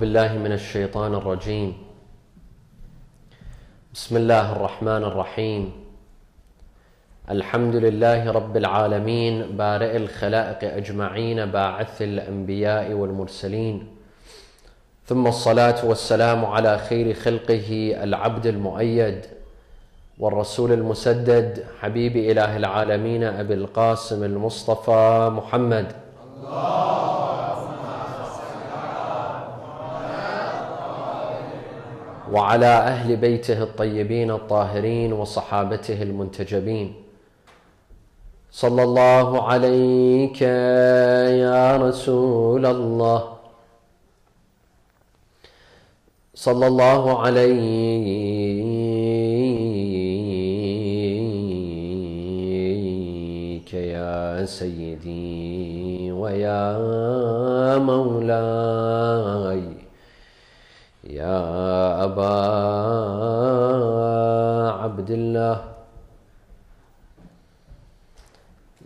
بالله من الشيطان الرجيم. بسم الله الرحمن الرحيم. الحمد لله رب العالمين بارئ الخلائق أجمعين باعث الأنبياء والمرسلين، ثم الصلاة والسلام على خير خلقه العبد المؤيد والرسول المسدد حبيب إله العالمين أبي القاسم المصطفى محمد. وعلى أهل بيته الطيبين الطاهرين وصحابته المنتجبين. صلى الله عليك يا رسول الله، صلى الله عليك يا سيدي ويا مولاي يا أبا عبد الله،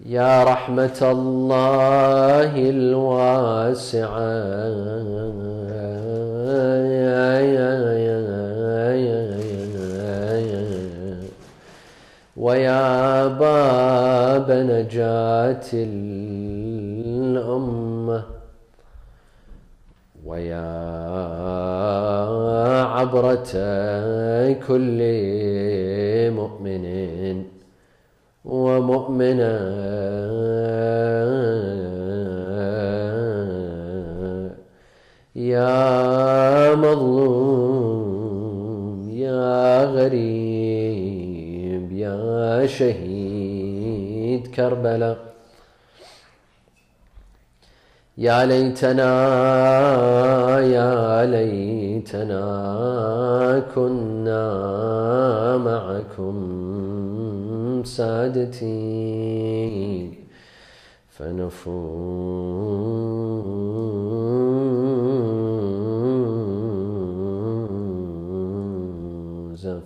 يا رحمة الله الواسعة ويا باب نجاة الأمة ويا عبرة كل مؤمن ومؤمنة، يا مظلوم يا غريب يا شهيد كربلاء. يا ليتنا كنا معكم سادتي فنفوز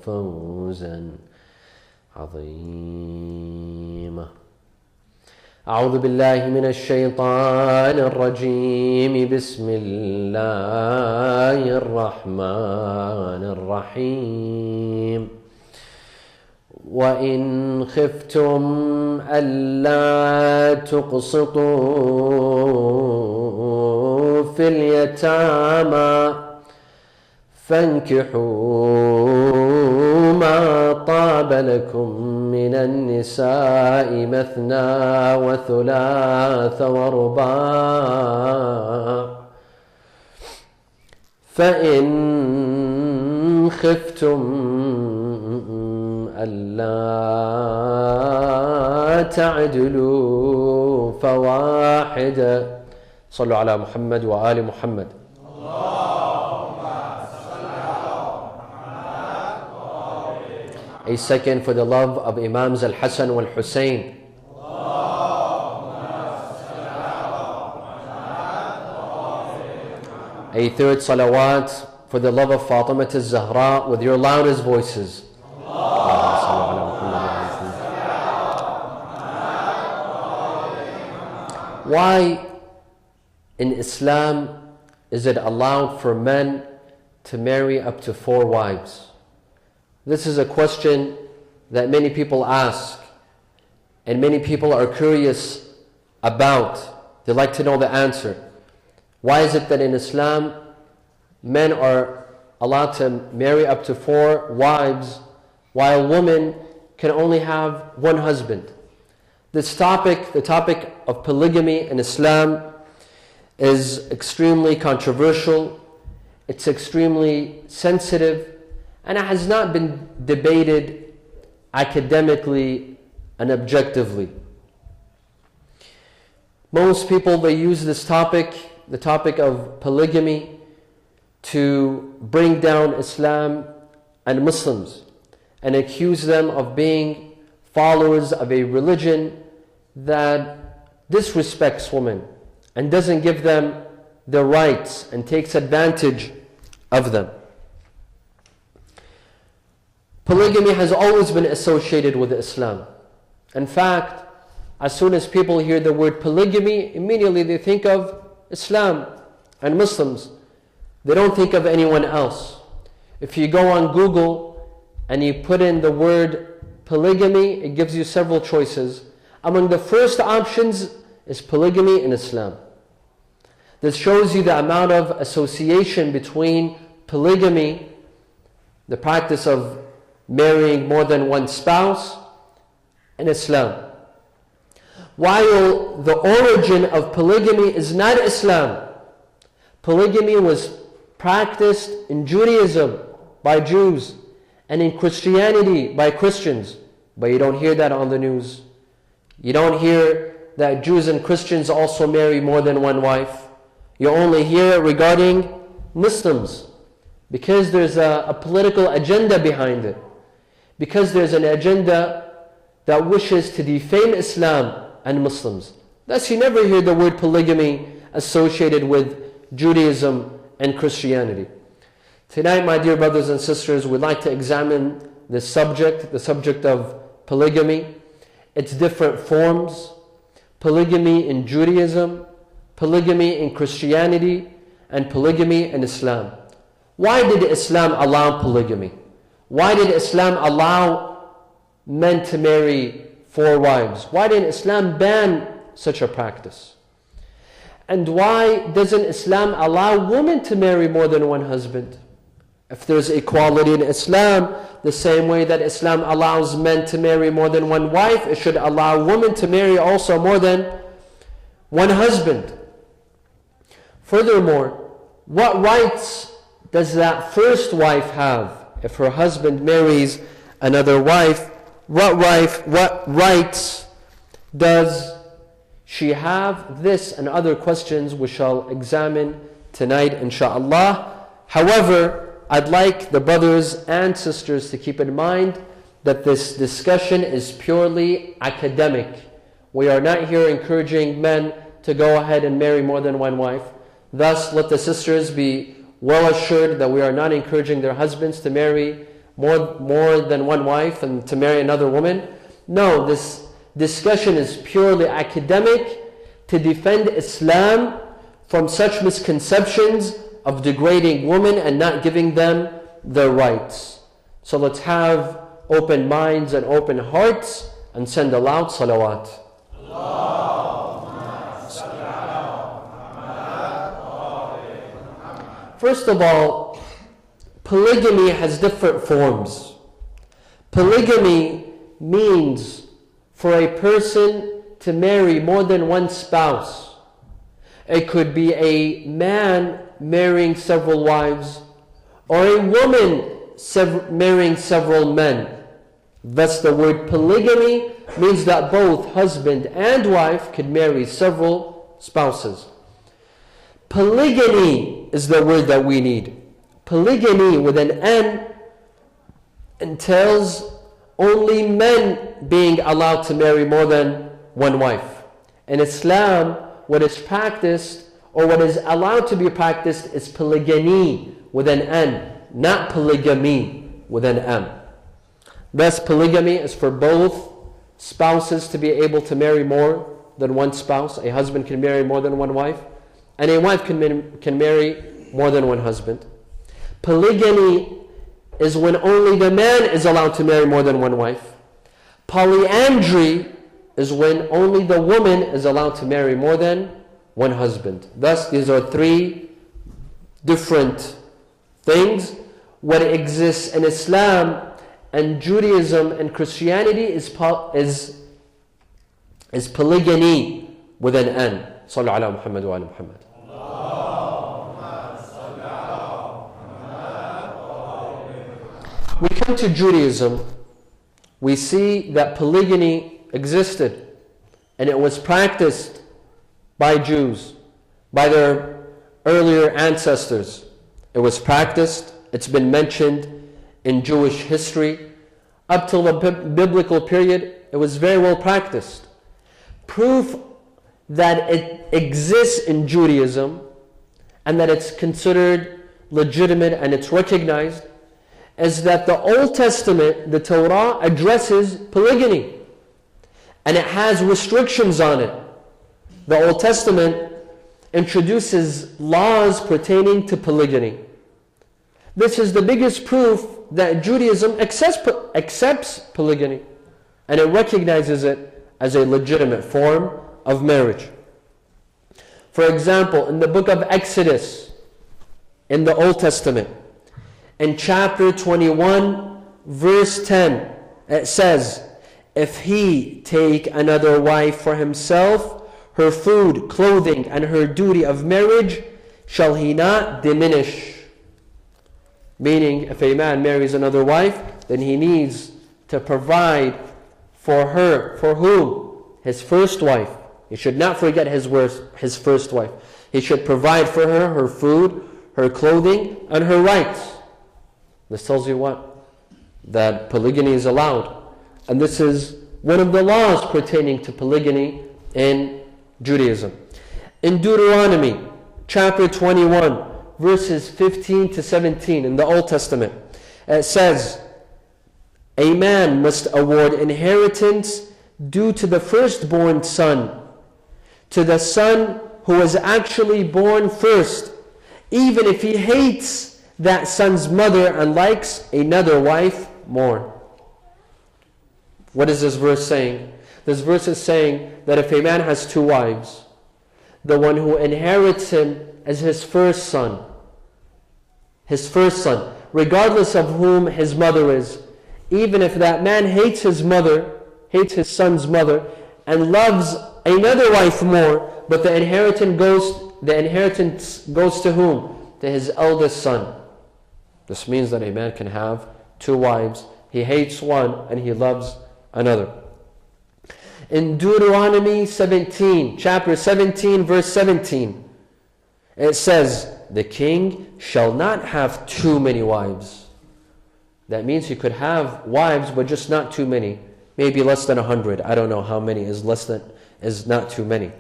فوزا عظيما. أعوذ بالله من الشيطان الرجيم. بسم الله الرحمن الرحيم. وإن خفتم ألا تقسطوا في اليتامى فانكحوا ما طاب لكم من النساء مثنى وثلاث ورباع، فإن خفتم ألا تعدلوا فواحدة. صلوا على محمد وآل محمد. A second for the love of Imams al-Hassan wal-Husain. A third salawat for the love of Fatima al-Zahra with your loudest voices. Why in Islam is it allowed for men to marry up to 4 wives? This is a question that many people ask and many people are curious about. They like to know the answer. Why is it that in Islam men are allowed to marry up to 4 wives while women can only have 1 husband? This topic, the topic of polygamy in Islam, is extremely controversial. It's extremely sensitive, and it has not been debated academically and objectively. Most people, they use this topic, the topic of polygamy, to bring down Islam and Muslims and accuse them of being followers of a religion that disrespects women and doesn't give them their rights and takes advantage of them. Polygamy has always been associated with Islam. In fact, as soon as people hear the word polygamy, immediately they think of Islam and Muslims. They don't think of anyone else. If you go on Google and you put in the word polygamy, it gives you several choices. Among the first options is polygamy in Islam. This shows you the amount of association between polygamy, the practice of marrying more than one spouse, and Islam. While the origin of polygamy is not Islam, polygamy was practiced in Judaism by Jews and in Christianity by Christians. But you don't hear that on the news. You don't hear that Jews and Christians also marry more than one wife. You only hear it regarding Muslims, because there's a political agenda behind it. Because there's an agenda that wishes to defame Islam and Muslims. Thus you never hear the word polygamy associated with Judaism and Christianity. Tonight, my dear brothers and sisters, we'd like to examine this subject, the subject of polygamy, its different forms, polygamy in Judaism, polygamy in Christianity, and polygamy in Islam. Why did Islam allow polygamy? Why did Islam allow men to marry 4 wives? Why did Islam ban such a practice? And why doesn't Islam allow women to marry more than one husband? If there's equality in Islam, the same way that Islam allows men to marry more than one wife, it should allow women to marry also more than one husband. Furthermore, what rights does that first wife have? If her husband marries another wife, what rights does she have? This and other questions we shall examine tonight, inshaAllah. However, I'd like the brothers and sisters to keep in mind that this discussion is purely academic. We are not here encouraging men to go ahead and marry more than one wife. Thus, let the sisters be well assured that we are not encouraging their husbands to marry more than one wife and to marry another woman. No, this discussion is purely academic to defend Islam from such misconceptions of degrading women and not giving them their rights. So let's have open minds and open hearts and send a loud salawat. First of all, polygamy has different forms. Polygamy means for a person to marry more than one spouse. It could be a man marrying several wives, or a woman marrying several men. Thus the word polygamy means that both husband and wife could marry several spouses. Polygyny is the word that we need. Polygyny with an N entails only men being allowed to marry more than one wife. In Islam, what is practiced or what is allowed to be practiced is polygyny with an N, not polygamy with an M. Thus, polygamy is for both spouses to be able to marry more than one spouse. A husband can marry more than one wife, and a wife can marry more than one husband. Polygyny is when only the man is allowed to marry more than one wife. Polyandry is when only the woman is allowed to marry more than one husband. Thus, these are 3 different things. What exists in Islam and Judaism and Christianity is polygyny with an N. Sallu ala Muhammad wa ala Muhammad. We come to Judaism, we see that polygyny existed and it was practiced by Jews, by their earlier ancestors. It was practiced, it's been mentioned in Jewish history. Up till the biblical period, it was very well practiced. Proof that it exists in Judaism and that it's considered legitimate and it's recognized is that the Old Testament, the Torah, addresses polygyny and it has restrictions on it. The Old Testament introduces laws pertaining to polygamy. This is the biggest proof that Judaism accepts polygamy, and it recognizes it as a legitimate form of marriage. For example, in the book of Exodus, in the Old Testament, in chapter 21, verse 10, it says, "If he take another wife for himself, her food, clothing, and her duty of marriage shall he not diminish." Meaning, if a man marries another wife, then he needs to provide for her. For whom? His first wife. He should not forget his first wife. He should provide for her, her food, her clothing, and her rights. This tells you what? That polygamy is allowed. And this is one of the laws pertaining to polygamy in Judaism. In Deuteronomy chapter 21, verses 15 to 17 in the Old Testament, it says, "A man must award inheritance due to the firstborn son, to the son who was actually born first, even if he hates that son's mother and likes another wife more." What is this verse saying? This verse is saying that if a man has two wives, the one who inherits him is his first son, regardless of whom his mother is. Even if that man hates his mother, hates his son's mother, and loves another wife more, but the inheritance goes to whom? To his eldest son. This means that a man can have two wives. He hates one and he loves another. In Deuteronomy 17, chapter 17, verse 17, it says, "The king shall not have too many wives." That means he could have wives, but just not too many. Maybe less than 100. I don't know how many is not too many.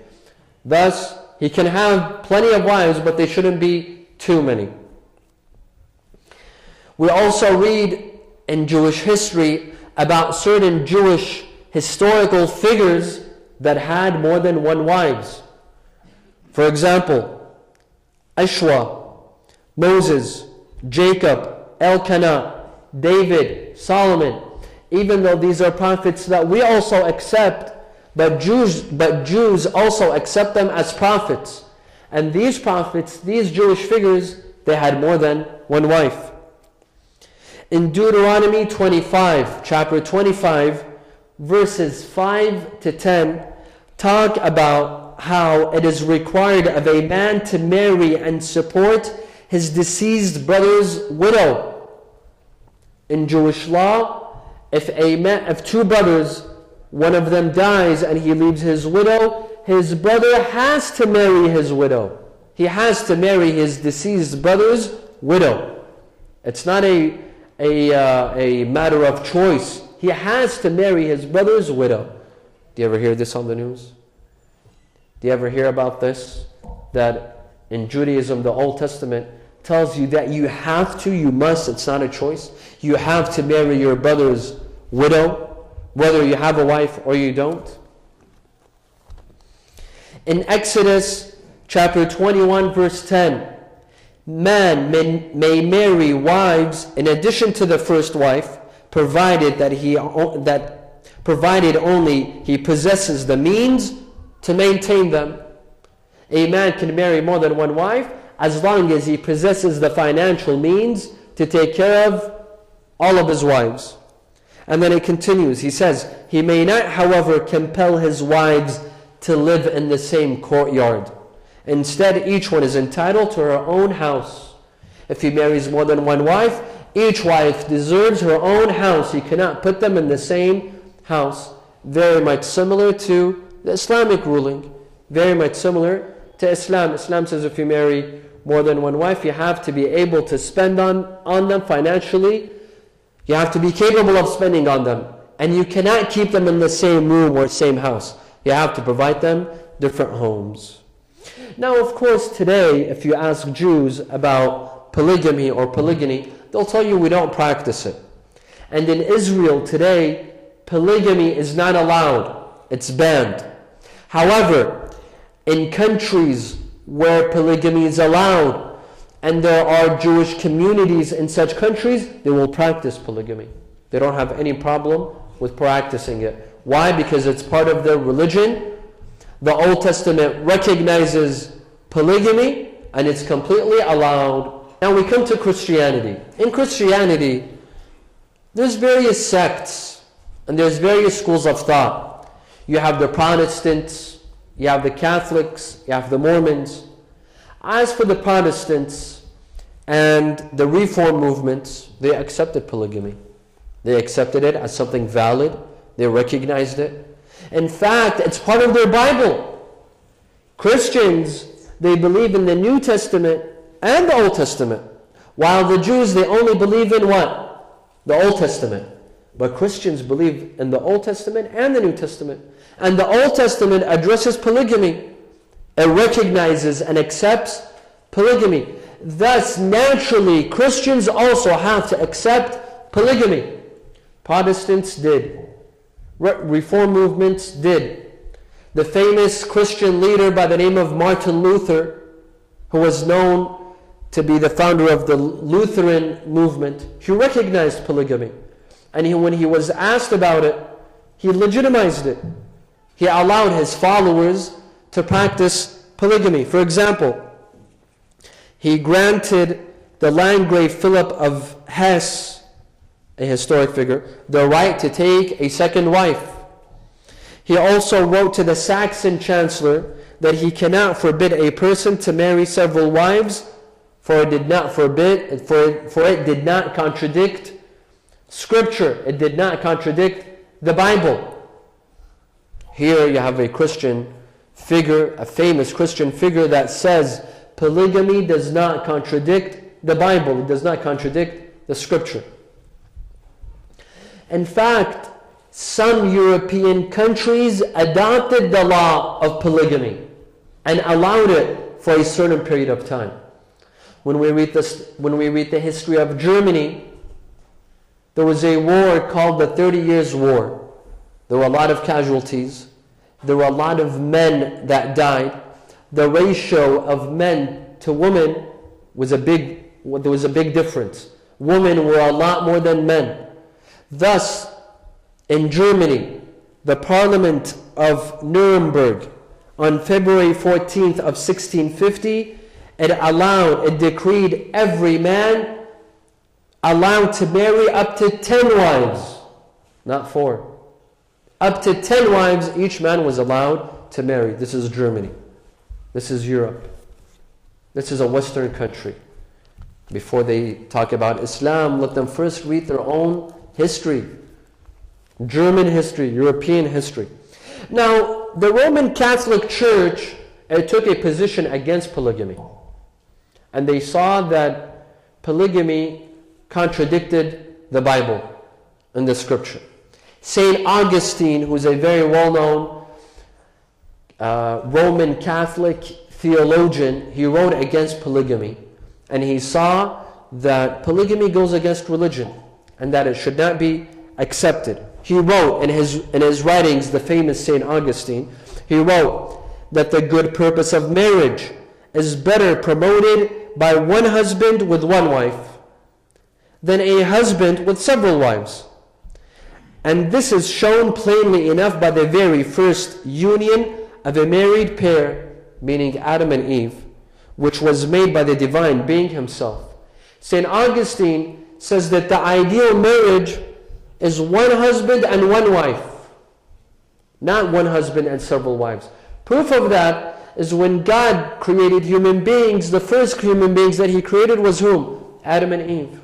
Thus, he can have plenty of wives, but they shouldn't be too many. We also read in Jewish history about certain Jewish historical figures that had more than one wives. For example, Ashwa, Moses, Jacob, Elkanah, David, Solomon. Even though these are prophets that we also accept, but Jews also accept them as prophets. And these prophets, these Jewish figures, they had more than one wife. In Deuteronomy 25, chapter 25, verses 5 to 10, talk about how it is required of a man to marry and support his deceased brother's widow. In Jewish law, if two brothers, one of them dies and he leaves his widow, his brother has to marry his widow. He has to marry his deceased brother's widow. It's not a matter of choice. He has to marry his brother's widow. Do you ever hear this on the news? Do you ever hear about this? That in Judaism, the Old Testament tells you that you have to, you must, it's not a choice. You have to marry your brother's widow, whether you have a wife or you don't. In Exodus chapter 21, verse 10, man may marry wives in addition to the first wife, provided only he possesses the means to maintain them. A man can marry more than one wife as long as he possesses the financial means to take care of all of his wives. And then it continues. He says, he may not, however, compel his wives to live in the same courtyard. Instead, each one is entitled to her own house. If he marries more than one wife, each wife deserves her own house. He cannot put them in the same house. Very much similar to the Islamic ruling. Very much similar to Islam. Islam says if you marry more than one wife, you have to be able to spend on them financially. You have to be capable of spending on them. And you cannot keep them in the same room or same house. You have to provide them different homes. Now, of course, today, if you ask Jews about polygamy or polygyny, they'll tell you we don't practice it. And in Israel today, polygamy is not allowed. It's banned. However, in countries where polygamy is allowed, and there are Jewish communities in such countries, they will practice polygamy. They don't have any problem with practicing it. Why? Because it's part of their religion. The Old Testament recognizes polygamy, and it's completely allowed. Now we come to Christianity. In Christianity, there's various sects, and there's various schools of thought. You have the Protestants, you have the Catholics, you have the Mormons. As for the Protestants and the Reform movements, they accepted polygamy. They accepted it as something valid. They recognized it. In fact, it's part of their Bible. Christians, they believe in the New Testament and the Old Testament, while the Jews, they only believe in what? The Old Testament. But Christians believe in the Old Testament and the New Testament. And the Old Testament addresses polygamy. It recognizes and accepts polygamy. Thus, naturally, Christians also have to accept polygamy. Protestants did. Reform movements did. The famous Christian leader by the name of Martin Luther, who was known to be the founder of the Lutheran movement, he recognized polygamy. And when he was asked about it, he legitimized it. He allowed his followers to practice polygamy. For example, he granted the Landgrave Philip of Hesse, a historic figure, the right to take a second wife. He also wrote to the Saxon chancellor that he cannot forbid a person to marry several wives, for it did not contradict Scripture. It did not contradict the Bible. Here you have a Christian figure, a famous Christian figure that says polygamy does not contradict the Bible. It does not contradict the Scripture. In fact, some European countries adopted the law of polygamy and allowed it for a certain period of time. When we read the history of Germany, there was a war called the 30 Years' War. There were a lot of casualties. There were a lot of men that died. The ratio of men to women was there was a big difference. Women were a lot more than men. Thus, in Germany, the Parliament of Nuremberg, on February 14th of 1650, it decreed every man allowed to marry up to 10 wives, not 4. Up to 10 wives, each man was allowed to marry. This is Germany. This is Europe. This is a Western country. Before they talk about Islam, let them first read their own history. German history, European history. Now, the Roman Catholic Church took a position against polygamy. And they saw that polygamy contradicted the Bible and the Scripture. St. Augustine, who is a very well-known Roman Catholic theologian, he wrote against polygamy. And he saw that polygamy goes against religion and that it should not be accepted. He wrote in his writings, the famous St. Augustine, he wrote that the good purpose of marriage is better promoted by one husband with one wife than a husband with several wives. And this is shown plainly enough by the very first union of a married pair, meaning Adam and Eve, which was made by the divine being himself. St. Augustine says that the ideal marriage is one husband and one wife, not one husband and several wives. Proof of that is when God created human beings, the first human beings that He created was whom? Adam and Eve.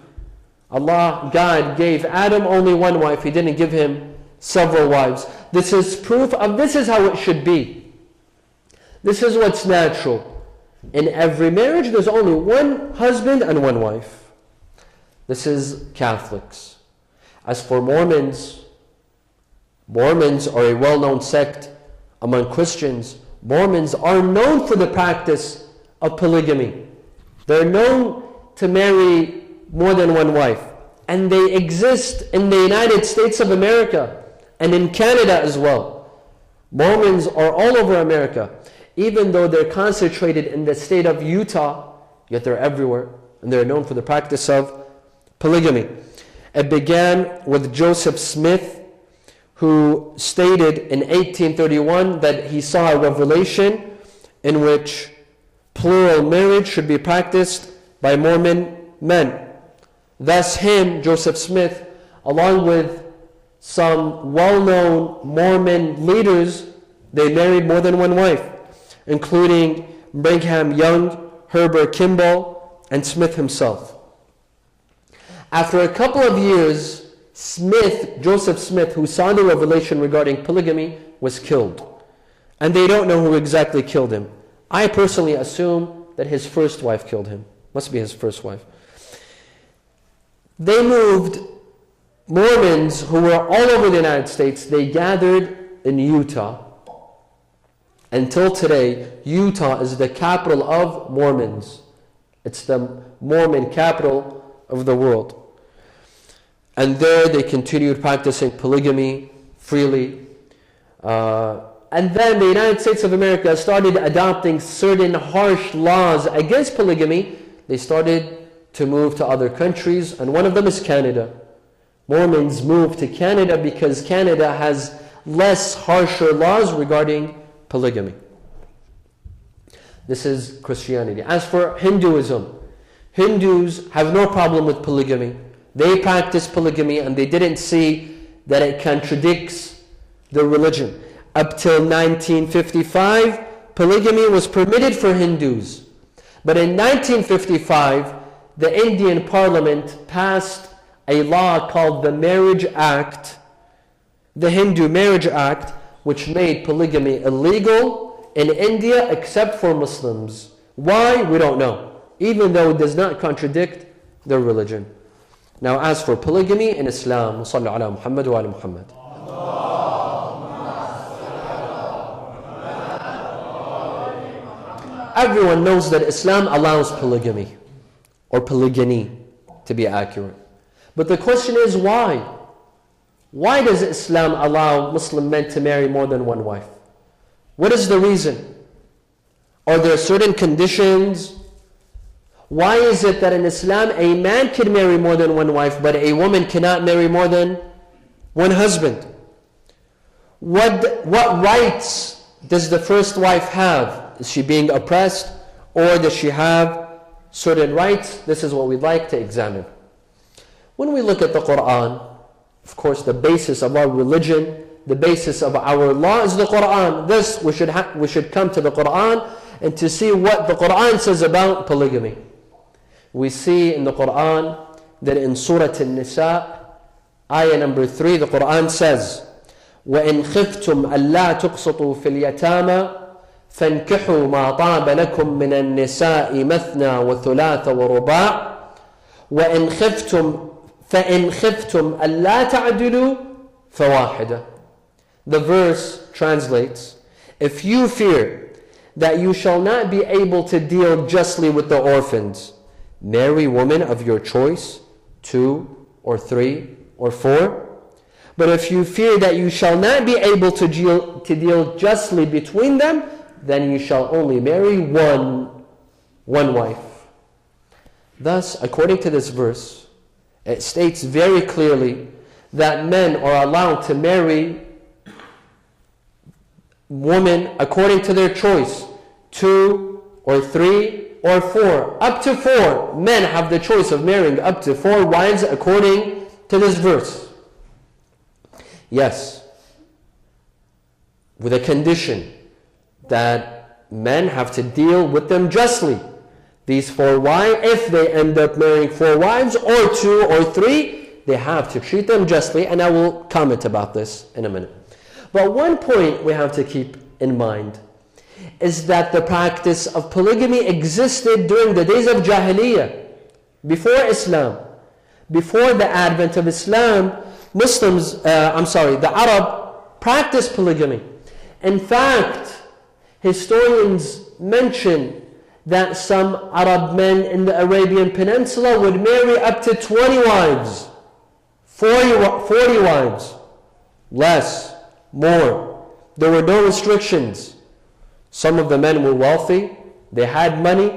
God gave Adam only one wife. He didn't give him several wives. This is proof of this is how it should be. This is what's natural. In every marriage, there's only one husband and one wife. This is Catholics. As for Mormons, Mormons are a well-known sect among Christians. Mormons are known for the practice of polygamy. They're known to marry more than one wife. And they exist in the United States of America and in Canada as well. Mormons are all over America. even though they're concentrated in the state of Utah, yet they're everywhere, and they're known for the practice of polygamy. It began with Joseph Smith, who stated in 1831 that he saw a revelation in which plural marriage should be practiced by Mormon men. Thus him, Joseph Smith, along with some well-known Mormon leaders, they married more than one wife, including Brigham Young, Herbert Kimball, and Smith himself. After a couple of years, Joseph Smith, who saw the revelation regarding polygamy, was killed. And they don't know who exactly killed him. I personally assume that his first wife killed him. Must be his first wife. They moved, Mormons who were all over the United States, they gathered in Utah. Until today, Utah is the capital of Mormons. It's the Mormon capital of the world. And there they continued practicing polygamy freely. And then the United States of America started adopting certain harsh laws against polygamy. They started to move to other countries, and one of them is Canada. Mormons moved to Canada because Canada has less harsher laws regarding polygamy. This is Christianity. As for Hinduism, Hindus have no problem with polygamy. They practice polygamy and they didn't see that it contradicts the religion. Up till 1955, polygamy was permitted for Hindus. But in 1955, the Indian Parliament passed a law called the Marriage Act, the Hindu Marriage Act, which made polygamy illegal in India except for Muslims. Why? We don't know, even though it does not contradict their religion. Now, as for polygamy in Islam, sallu ala Muhammad wa ala Muhammad. Everyone knows that Islam allows polygamy, or polygyny, to be accurate. But the question is why? Why does Islam allow Muslim men to marry more than one wife? What is the reason? Are there certain conditions? Why is it that in Islam a man can marry more than one wife, but a woman cannot marry more than one husband? What rights does the first wife have? Is she being oppressed, or does she have certain rights? This is what we'd like to examine. When we look at the Quran, of course the basis of our religion, the basis of our law is the Quran. Thus we should come to the Quran and to see what the Quran says about polygamy. We see in the Quran that in Surah An-Nisa, ayah number 3, the Quran says, وَإِنْ خِفْتُمْ أَلَّا تُقْسِطُوا فِي الْيَتَامَى فَانْكِحُوا مَا طَابَ لَكُم مِّنَ النِّسَاءِ مَثْنَى وَثُلَاثَ وَرُبَاعَ فَإِنْ خِفْتُمْ أَلَّا تَعْدِلُوا فَوَاحِدَةً. The verse translates, if you fear that you shall not be able to deal justly with the orphans, marry women of your choice, 2 or 3 or 4. But if you fear that you shall not be able to deal justly between them, then you shall only marry one wife. Thus, according to this verse, it states very clearly that men are allowed to marry women according to their choice, 2 or 3 or 4. Up to 4. Men have the choice of marrying up to 4 wives according to this verse. Yes, with a condition that men have to deal with them justly. These 4 wives, if they end up marrying 4 wives or 2 or 3, they have to treat them justly, and I will comment about this in a minute. But one point we have to keep in mind is that the practice of polygamy existed during the days of Jahiliyyah, before Islam. Before the advent of Islam, the Arab practiced polygamy. In fact, historians mention that some Arab men in the Arabian Peninsula would marry up to 20 wives, 40 wives, less, more. There were no restrictions. Some of the men were wealthy, they had money,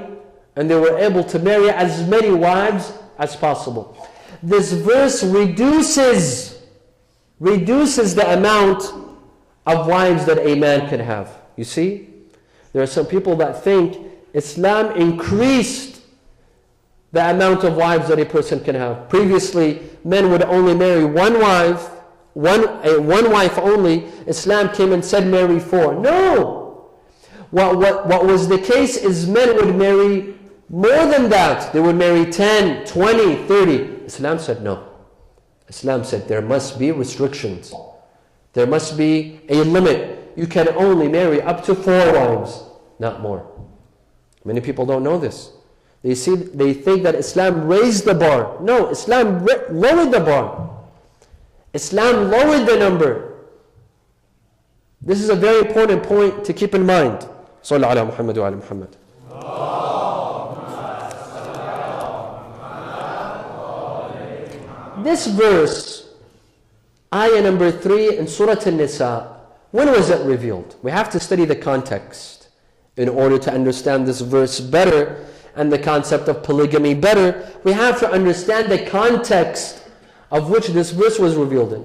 and they were able to marry as many wives as possible. This verse reduces the amount of wives that a man can have. You see? There are some people that think Islam increased the amount of wives that a person can have. Previously, men would only marry one wife only. Islam came and said marry 4. No! What was the case is men would marry more than that. They would marry 10, 20, 30. Islam said no. Islam said there must be restrictions. There must be a limit. You can only marry up to 4 wives, not more. Many people don't know this. They think that Islam raised the bar. No, Islam lowered the bar. Islam lowered the number. This is a very important point to keep in mind. Sallu ala Muhammad wa ala Muhammad. This verse, ayah number 3 in Surah An-Nisa, when was it revealed? We have to study the context in order to understand this verse better and the concept of polygamy better. We have to understand the context of which this verse was revealed in.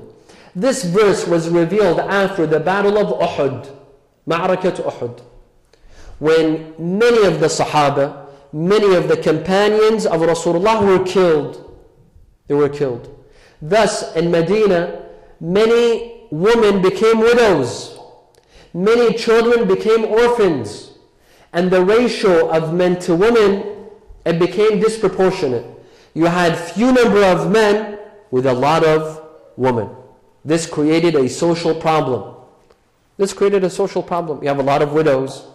This verse was revealed after the battle of Uhud, Ma'arakat Uhud, when many of the Sahaba, many of the companions of Rasulullah were killed. They were killed. Thus, in Medina, many women became widows. Many children became orphans. And the ratio of men to women, it became disproportionate. You had few number of men with a lot of women. This created a social problem. You have a lot of widows,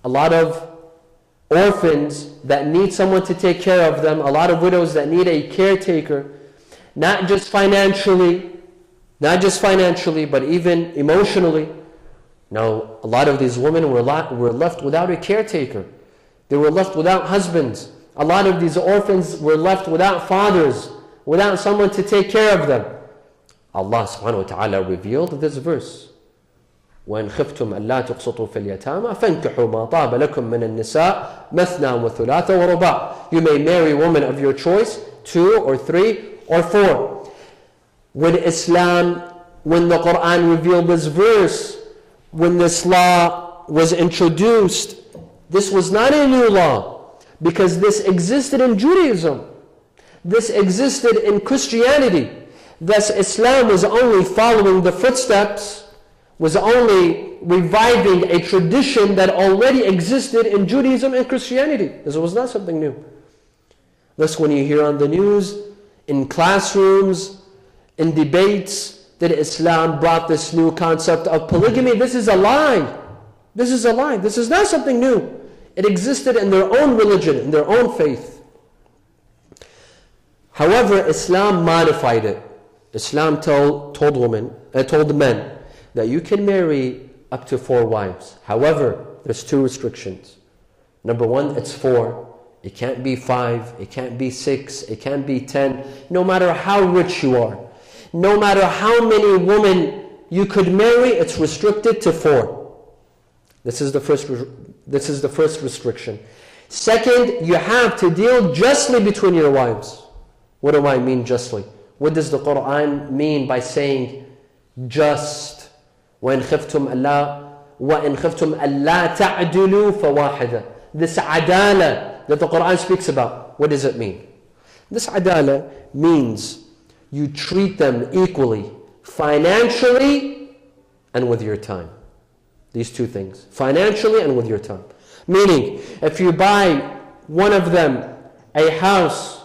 a lot of orphans that need someone to take care of them, a lot of widows that need a caretaker, not just financially, but even emotionally. Now, a lot of these women were left without a caretaker. They were left without husbands. A lot of these orphans were left without fathers, without someone to take care of them. Allah subhanahu wa ta'ala revealed this verse. وَإِنْ خِفْتُمْ أَلَّا تُقْسِطُوا فِي الْيَتَامَى فَانكِحُوا مَا طَابَ لَكُم مِّنَ النِّسَاءِ مَثْنَى وَثُلَاثَ وَرُبَاعَ. You may marry women of your choice, 2 or 3 or 4. When the Quran revealed this verse, when this law was introduced, this was not a new law, because this existed in Judaism. This existed in Christianity. Thus, Islam was only following the footsteps, was only reviving a tradition that already existed in Judaism and Christianity. This was not something new. Thus, when you hear on the news, in classrooms, in debates, that Islam brought this new concept of polygamy, this is a lie. This is a lie. This is not something new. It existed in their own religion, in their own faith. However, Islam modified it. Islam told the men that you can marry up to 4 wives. However, there's 2 restrictions. Number 1, it's 4. It can't be 5. It can't be 6. It can't be 10. No matter how rich you are, no matter how many women you could marry, it's restricted to 4. This is the first restriction. Second, you have to deal justly between your wives. What do I mean justly? What does the Quran mean by saying just? وَإِنْ خِفْتُمْ أَلَّا تَعْدُلُوا فَوَاحِدًا. This adala that the Quran speaks about, what does it mean? This adala means you treat them equally, financially and with your time. These 2 things, financially and with your time. Meaning, if you buy one of them a house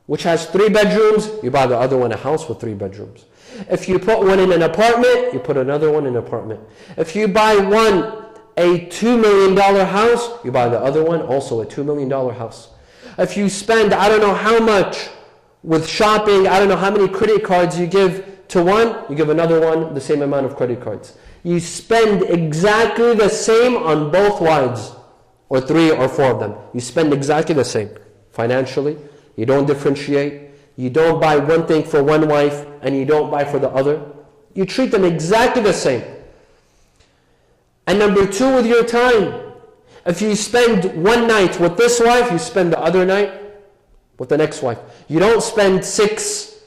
which has 3 bedrooms, you buy the other one a house with 3 bedrooms. If you put one in an apartment, you put another one in an apartment. If you buy one a $2 million house, you buy the other one also a $2 million house. If you spend I don't know how much with shopping, I don't know how many credit cards you give to one, you give another one the same amount of credit cards. You spend exactly the same on both wives, or 3 or 4 of them. You spend exactly the same. Financially, you don't differentiate. You don't buy one thing for one wife and you don't buy for the other. You treat them exactly the same. And number two, with your time. If you spend one night with this wife, you spend the other night with the next wife. You don't spend six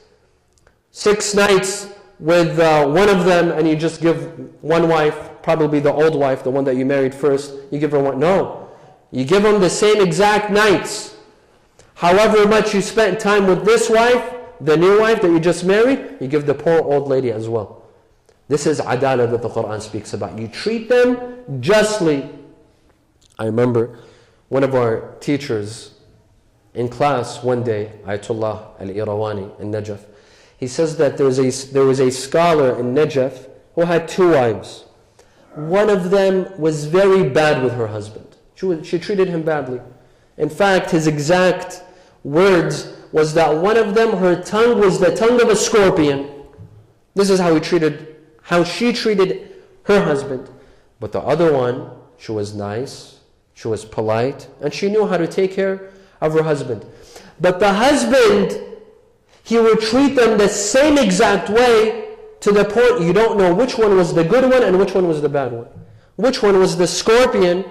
nights with one of them and you just give one wife, probably the old wife, the one that you married first, you give her one. No. You give them the same exact nights. However much you spent time with this wife, the new wife that you just married, you give the poor old lady as well. This is adala that the Quran speaks about. You treat them justly. I remember one of our teachers in class one day, Ayatollah al-Irawani in Najaf, he says that there was a scholar in Najaf who had two wives. One of them was very bad with her husband. She treated him badly. In fact, his exact words was that one of them, her tongue was the tongue of a scorpion. This is how she treated her husband. But the other one, she was nice, she was polite, and she knew how to take care of her husband. But the husband, he would treat them the same exact way, to the point you don't know which one was the good one and which one was the bad one. Which one was the scorpion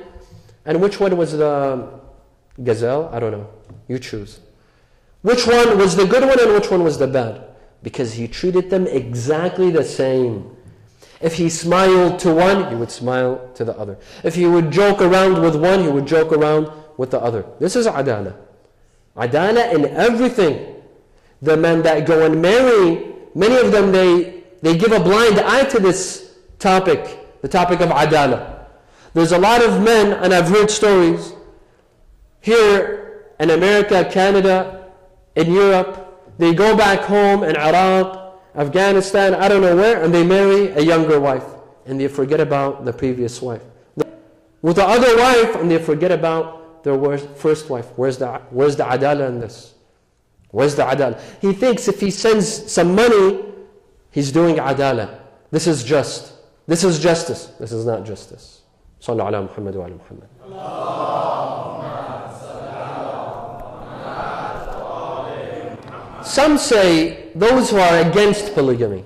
and which one was the gazelle? I don't know. You choose. Which one was the good one and which one was the bad? Because he treated them exactly the same. If he smiled to one, he would smile to the other. If he would joke around with one, he would joke around with the other. This is adala. Adala in everything. The men that go and marry, many of them, they give a blind eye to this topic, the topic of adala. There's a lot of men, and I've heard stories, here in America, Canada, in Europe, they go back home in Iraq, Afghanistan, I don't know where, and they marry a younger wife, and they forget about the previous wife. With the other wife, and they forget about their first wife. Where's the adala in this? Where's the adala? He thinks if he sends some money, he's doing adala. This is just. This is justice. This is not justice. Sallu ala Muhammad wa ala Muhammad. Some say, those who are against polygamy,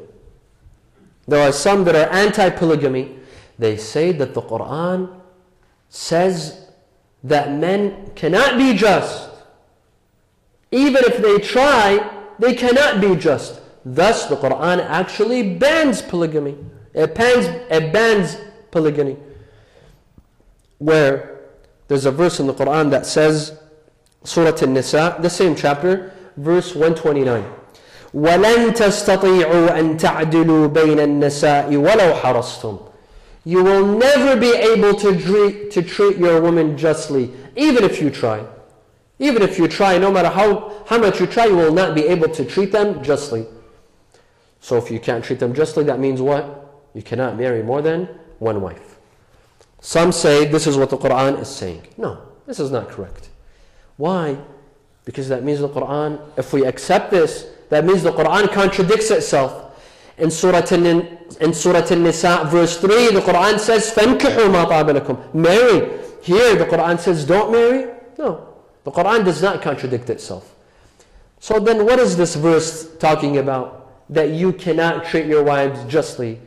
there are some that are anti-polygamy, they say that the Quran says that men cannot be just. Even if they try, they cannot be just. Thus, the Quran actually bans polygamy. It bans polygamy. Where there's a verse in the Quran that says, Surah An-Nisa, the same chapter, verse 129. وَلَن تَسْتَطِيعُوا أَن تَعْدِلُوا بَيْنَ النِّسَاءِ وَلَوْ حَرَصْتُمْ. You will never be able to treat your woman justly, even if you try. Even if you try, no matter how much you try, you will not be able to treat them justly. So if you can't treat them justly, that means what? You cannot marry more than one wife. Some say this is what the Quran is saying. No, this is not correct. Why? Because that means the Quran, if we accept this, that means the Quran contradicts itself. In Surah An-Nisa, verse 3, the Quran says, فَانْكِحُوا مَا طَابَ لَكُمْ. Marry. Here, the Quran says, don't marry. No. The Quran does not contradict itself. So then what is this verse talking about? That you cannot treat your wives justly.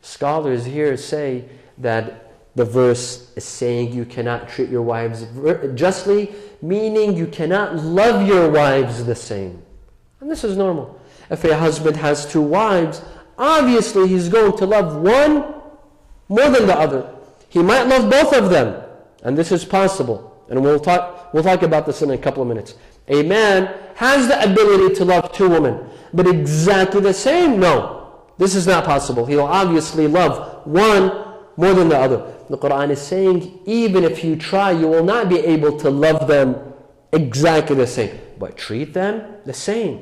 Scholars here say that the verse is saying you cannot treat your wives justly, meaning you cannot love your wives the same. And this is normal. If a husband has two wives, obviously he's going to love one more than the other. He might love both of them, and this is possible. And we'll talk about this in a couple of minutes. A man has the ability to love two women, but exactly the same? No. This is not possible. He'll obviously love one more than the other. The Quran is saying, even if you try, you will not be able to love them exactly the same. But treat them the same.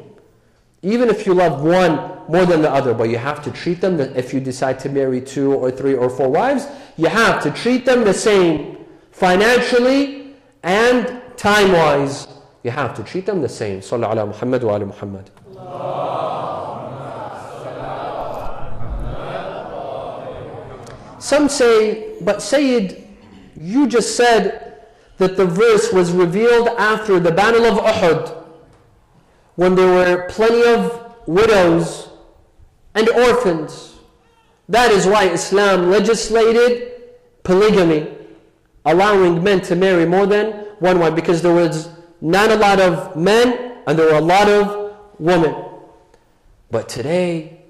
Even if you love one more than the other, but you have to treat them, if you decide to marry 2 or 3 or 4 wives, you have to treat them the same. Financially and time-wise, you have to treat them the same. Sallu ala Muhammad wa ala Muhammad. Some say, but Sayyid, you just said that the verse was revealed after the Battle of Uhud, when there were plenty of widows and orphans. That is why Islam legislated polygamy, allowing men to marry more than one wife, because there was not a lot of men and there were a lot of women. But today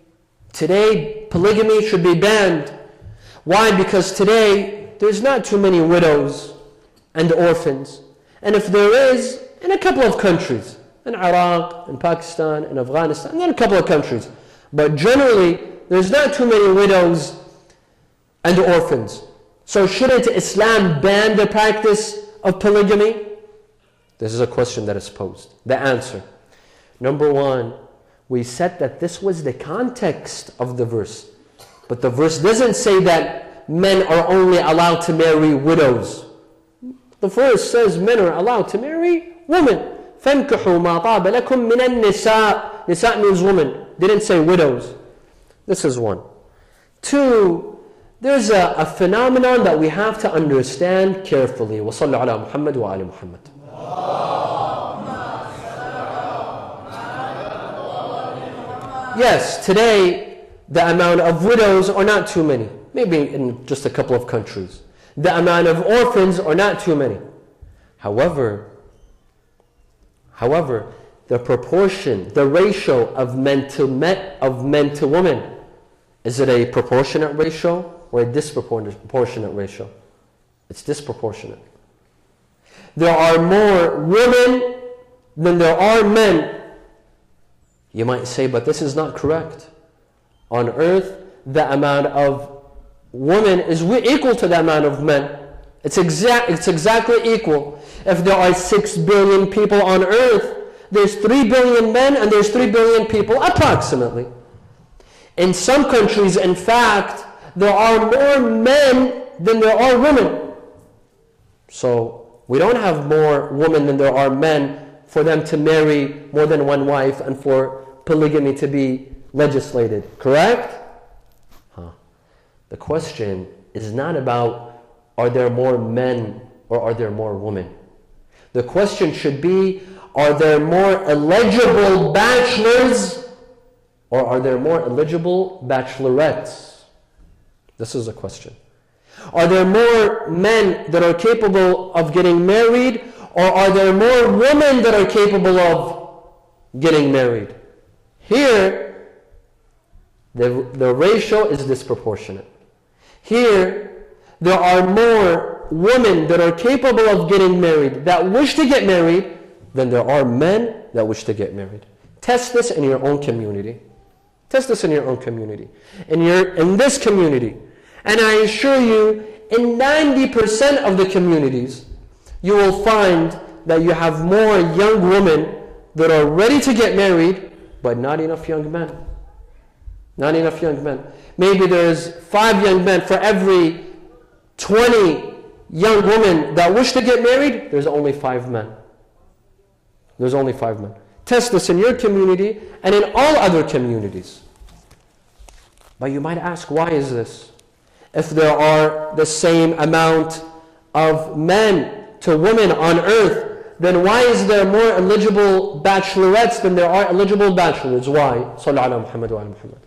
polygamy should be banned. Why? Because today there's not too many widows and orphans. And if there is, in a couple of countries, in Iraq, in Pakistan, in Afghanistan, in a couple of countries. But generally, there's not too many widows and orphans. So shouldn't Islam ban the practice of polygamy? This is a question that is posed. The answer. Number one, we said that this was the context of the verse. But the verse doesn't say that men are only allowed to marry widows. The verse says men are allowed to marry women. فَانْكِحُوا مَا طَابَ لَكُم مِّنَ النِّسَاءِ. Nisa means women. Didn't say widows. This is one. Two, there's a phenomenon that we have to understand carefully. وَصَلُّوا عَلَى مُحَمَّدٍ وَآلِ مُحَمَّدٍ. Yes, today the amount of widows are not too many. Maybe in just a couple of countries. The amount of orphans are not too many. However, the proportion, the ratio of men to women, is it a proportionate ratio or a disproportionate ratio? It's disproportionate. There are more women than there are men. You might say, but this is not correct. On earth, the amount of women is equal to the amount of men. It's exactly equal. If there are 6 billion people on earth, there's 3 billion men and there's 3 billion people approximately. In some countries, in fact, there are more men than there are women. So we don't have more women than there are men for them to marry more than one wife and for polygamy to be legislated. Correct? The question is not about are there more men or are there more women. The question should be, are there more eligible bachelors or are there more eligible bachelorettes? This is a question. Are there more men that are capable of getting married or are there more women that are capable of getting married? Here, the ratio is disproportionate. Here, there are more women that are capable of getting married, that wish to get married, than there are men that wish to get married. Test this in your own community. Test this in your own community. In this community. And I assure you, in 90% of the communities, you will find that you have more young women that are ready to get married, but not enough young men. Not enough young men. Maybe there's 5 young men for every 20 young women that wish to get married, there's only 5 men. There's only 5 men. Test this in your community and in all other communities. But you might ask, why is this? If there are the same amount of men to women on earth, then why is there more eligible bachelorettes than there are eligible bachelors? Why? Sallu ala Muhammad wa ala Muhammad.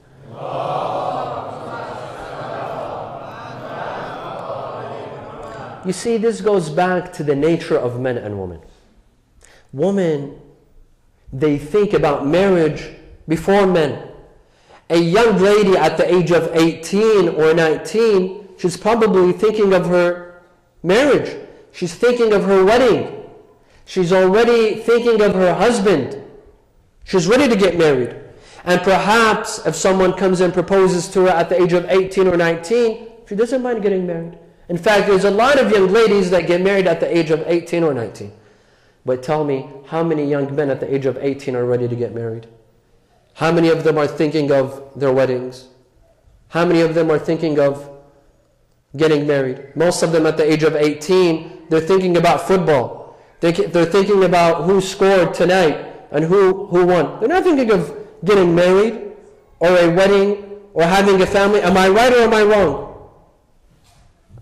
You see, this goes back to the nature of men and women. Women, they think about marriage before men. A young lady at the age of 18 or 19, she's probably thinking of her marriage. She's thinking of her wedding. She's already thinking of her husband. She's ready to get married. And perhaps if someone comes and proposes to her at the age of 18 or 19, she doesn't mind getting married. In fact, there's a lot of young ladies that get married at the age of 18 or 19. But tell me, how many young men at the age of 18 are ready to get married? How many of them are thinking of their weddings? How many of them are thinking of getting married? Most of them at the age of 18, they're thinking about football. They're thinking about who scored tonight and who won. They're not thinking of getting married or a wedding or having a family. Am I right or am I wrong?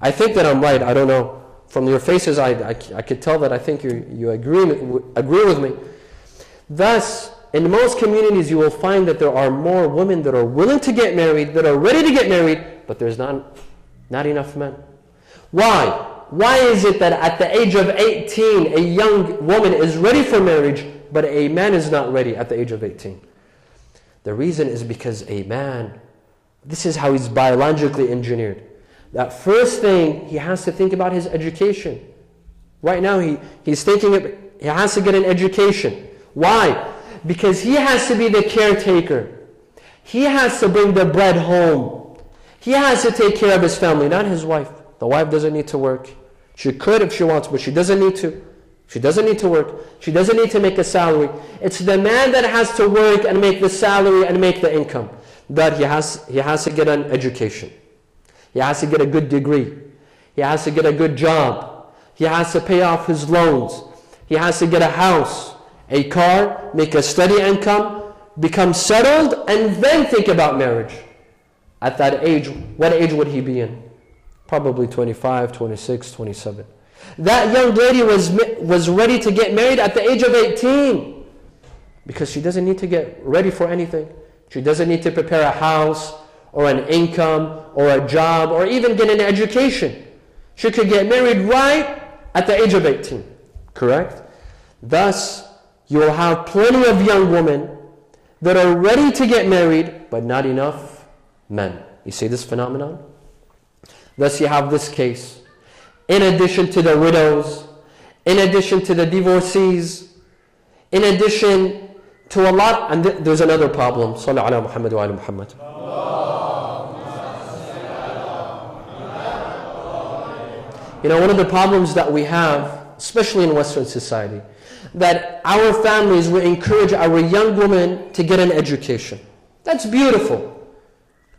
I think that I'm right. I don't know. From your faces, I could tell that I think you agree with me. Thus, in most communities you will find that there are more women that are willing to get married, that are ready to get married, but there's not enough men. Why? Why is it that at the age of 18, a young woman is ready for marriage, but a man is not ready at the age of 18? The reason is because a man, this is how he's biologically engineered. That first thing, he has to think about his education. Right now, he's thinking he has to get an education. Why? Because he has to be the caretaker. He has to bring the bread home. He has to take care of his family, not his wife. The wife doesn't need to work. She could if she wants, but she doesn't need to. She doesn't need to work. She doesn't need to make a salary. It's the man that has to work and make the salary and make the income. That he has to get an education. He has to get a good degree. He has to get a good job. He has to pay off his loans. He has to get a house, a car, make a steady income, become settled, and then think about marriage. At that age, what age would he be in? Probably 25, 26, 27. That young lady was ready to get married at the age of 18 because she doesn't need to get ready for anything. She doesn't need to prepare a house or an income or a job or even get an education. She could get married right at the age of 18. Correct? Thus, you will have plenty of young women that are ready to get married, but not enough men. You see this phenomenon? Thus, you have this case. In addition to the widows, in addition to the divorcees, in addition to a lot, and there's another problem. Sallu ala Muhammad wa ala Muhammad. You know, one of the problems that we have, especially in Western society, that our families will encourage our young women to get an education. That's beautiful.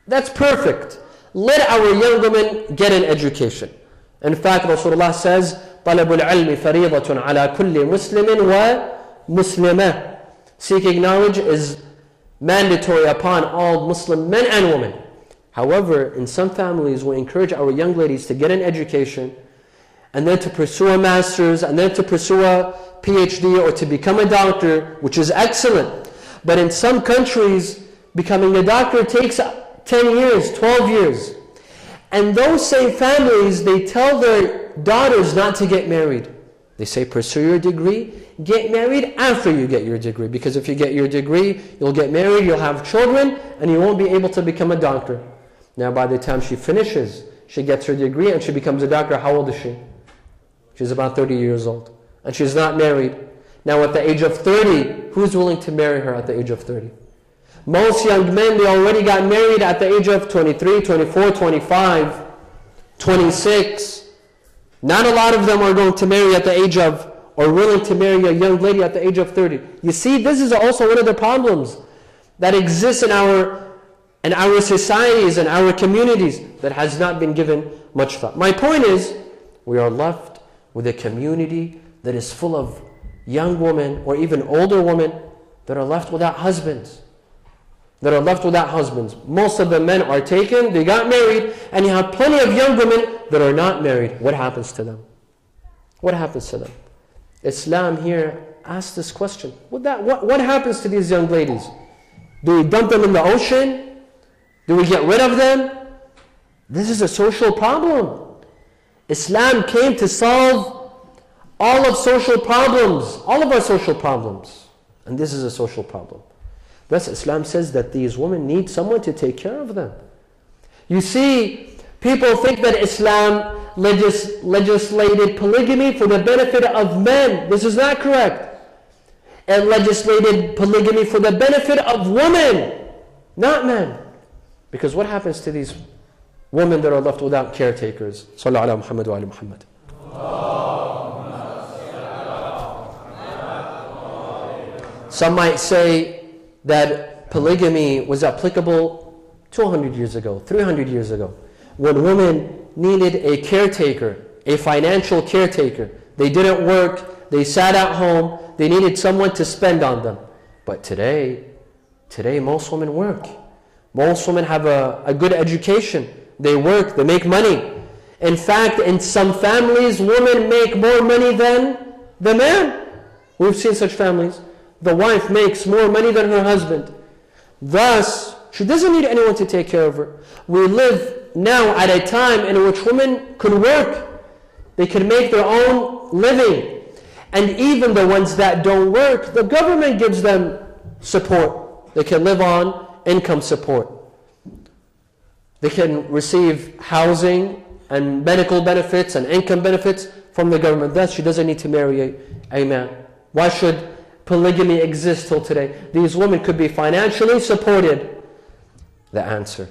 That's perfect. Let our young women get an education. In fact, Rasulullah says, طَلَبُ الْعِلْمِ فَرِيضَةٌ عَلَى كُلِّ مُسْلِمٍ وَمُسْلِمَةٍ. Seeking knowledge is mandatory upon all Muslim men and women. However, in some families, we encourage our young ladies to get an education and then to pursue a master's and then to pursue a PhD or to become a doctor, which is excellent. But in some countries, becoming a doctor takes 10 years, 12 years. And those same families, they tell their daughters not to get married. They say, pursue your degree, get married after you get your degree. Because if you get your degree, you'll get married, you'll have children, and you won't be able to become a doctor. Now by the time she finishes, she gets her degree and she becomes a doctor, how old is she? She's about 30 years old. And she's not married. Now at the age of 30, who's willing to marry her at the age of 30? Most young men, they already got married at the age of 23, 24, 25, 26. Not a lot of them are going to marry at the age of, or willing to marry a young lady at the age of 30. You see, this is also one of the problems that exists in our societies and our communities that has not been given much thought. My point is, we are left with a community that is full of young women or even older women that are left without husbands. Most of the men are taken, they got married, and you have plenty of young women that are not married. What happens to them? What happens to them? Islam here asks this question. What happens to these young ladies? Do we dump them in the ocean? Do we get rid of them? This is a social problem. Islam came to solve all of social problems, all of our social problems. And this is a social problem. Thus, Islam says that these women need someone to take care of them. You see, people think that Islam legislated polygamy for the benefit of men. This is not correct. It legislated polygamy for the benefit of women, not men. Because what happens to these women that are left without caretakers? Sallu ala Muhammad wa ala Muhammad. Some might say that polygamy was applicable 200 years ago, 300 years ago, when women needed a caretaker, a financial caretaker. They didn't work, they sat at home, they needed someone to spend on them. But today most women work. Most women have a good education. They work, they make money. In fact, in some families, women make more money than the men. We've seen such families. The wife makes more money than her husband. Thus, she doesn't need anyone to take care of her. We live now at a time in which women could work. They could make their own living. And even the ones that don't work, the government gives them support. They can live on income support. They can receive housing and medical benefits and income benefits from the government. Thus, she doesn't need to marry a man. Why should polygamy exist till today? These women could be financially supported. The answer,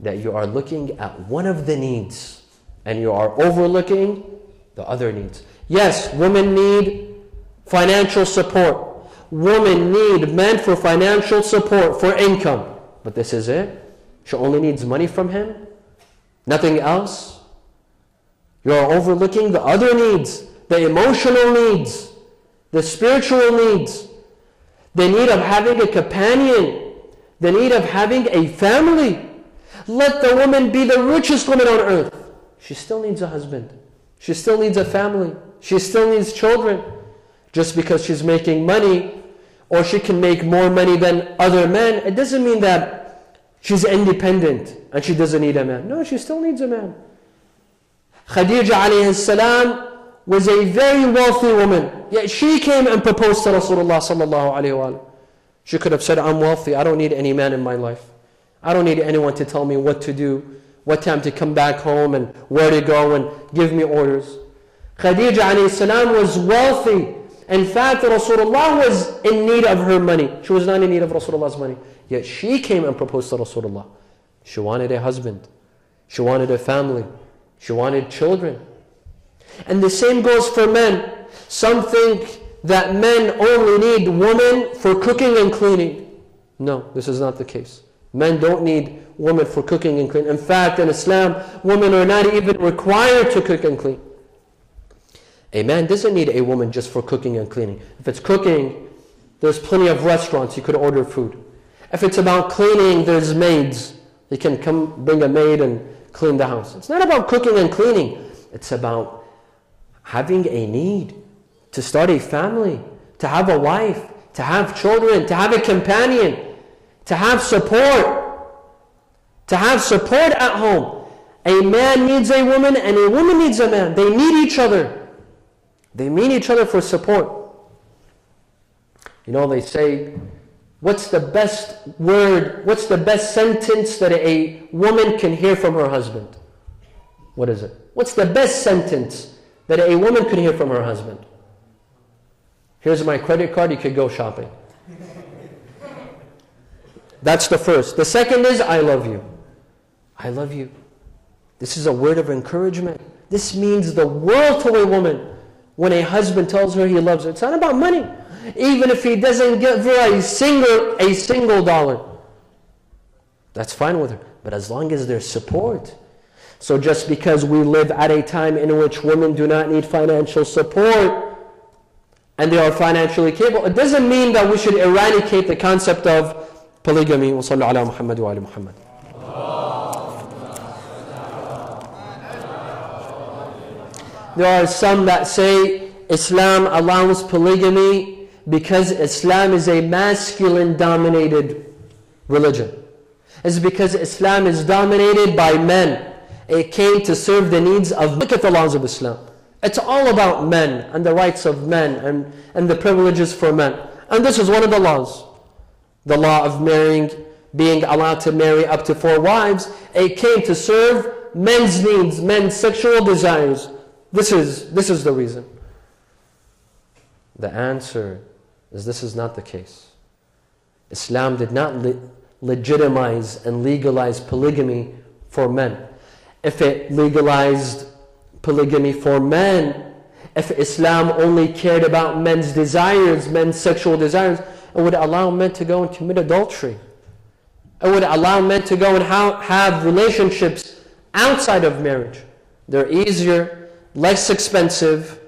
that you are looking at one of the needs and you are overlooking the other needs. Yes, women need financial support. Women need men for financial support, for income. But this is it? She only needs money from him? Nothing else? You are overlooking the other needs, the emotional needs, the spiritual needs, the need of having a companion, the need of having a family. Let the woman be the richest woman on earth. She still needs a husband. She still needs a family. She still needs children. Just because she's making money, or she can make more money than other men, it doesn't mean that she's independent and she doesn't need a man. No, she still needs a man. Khadija alayhi salam was a very wealthy woman, yet she came and proposed to Rasulullah sallallahu alayhi wa sallam. She could have said, I'm wealthy, I don't need any man in my life. I don't need anyone to tell me what to do, what time to come back home, and where to go, and give me orders. Khadija alayhi salam was wealthy. In fact, Rasulullah was in need of her money. She was not in need of Rasulullah's money. Yet she came and proposed to Rasulullah. She wanted a husband. She wanted a family. She wanted children. And the same goes for men. Some think that men only need women for cooking and cleaning. No, this is not the case. Men don't need women for cooking and cleaning. In fact, in Islam, women are not even required to cook and clean. A man doesn't need a woman just for cooking and cleaning. If it's cooking, there's plenty of restaurants you could order food. If it's about cleaning, there's maids. You can come bring a maid and clean the house. It's not about cooking and cleaning. It's about having a need to start a family, to have a wife, to have children, to have a companion, to have support, at home. A man needs a woman and a woman needs a man. They need each other. They need each other for support. You know, they say, what's the best word, what's the best sentence that a woman can hear from her husband? What is it? What's the best sentence that a woman could hear from her husband? Here's my credit card, you could go shopping. That's the first. The second is, I love you. I love you. This is a word of encouragement. This means the world to a woman when a husband tells her he loves her. It's not about money. Even if he doesn't give her a single dollar, that's fine with her. But as long as there's support. So just because we live at a time in which women do not need financial support and they are financially capable, it doesn't mean that we should eradicate the concept of polygamy. وصلوا على محمد وآل محمد. There are some that say Islam allows polygamy because Islam is a masculine-dominated religion. It's because Islam is dominated by men. It came to serve the needs of... Look at the laws of Islam. It's all about men and the rights of men and the privileges for men. And this is one of the laws. The law of marrying, being allowed to marry up to 4 wives. It came to serve men's needs, men's sexual desires. This is the reason. The answer is this is not the case. Islam did not legitimize and legalize polygamy for men. If it legalized polygamy for men, if Islam only cared about men's desires, men's sexual desires, it would allow men to go and commit adultery. It would allow men to go and have relationships outside of marriage. They're easier, less expensive,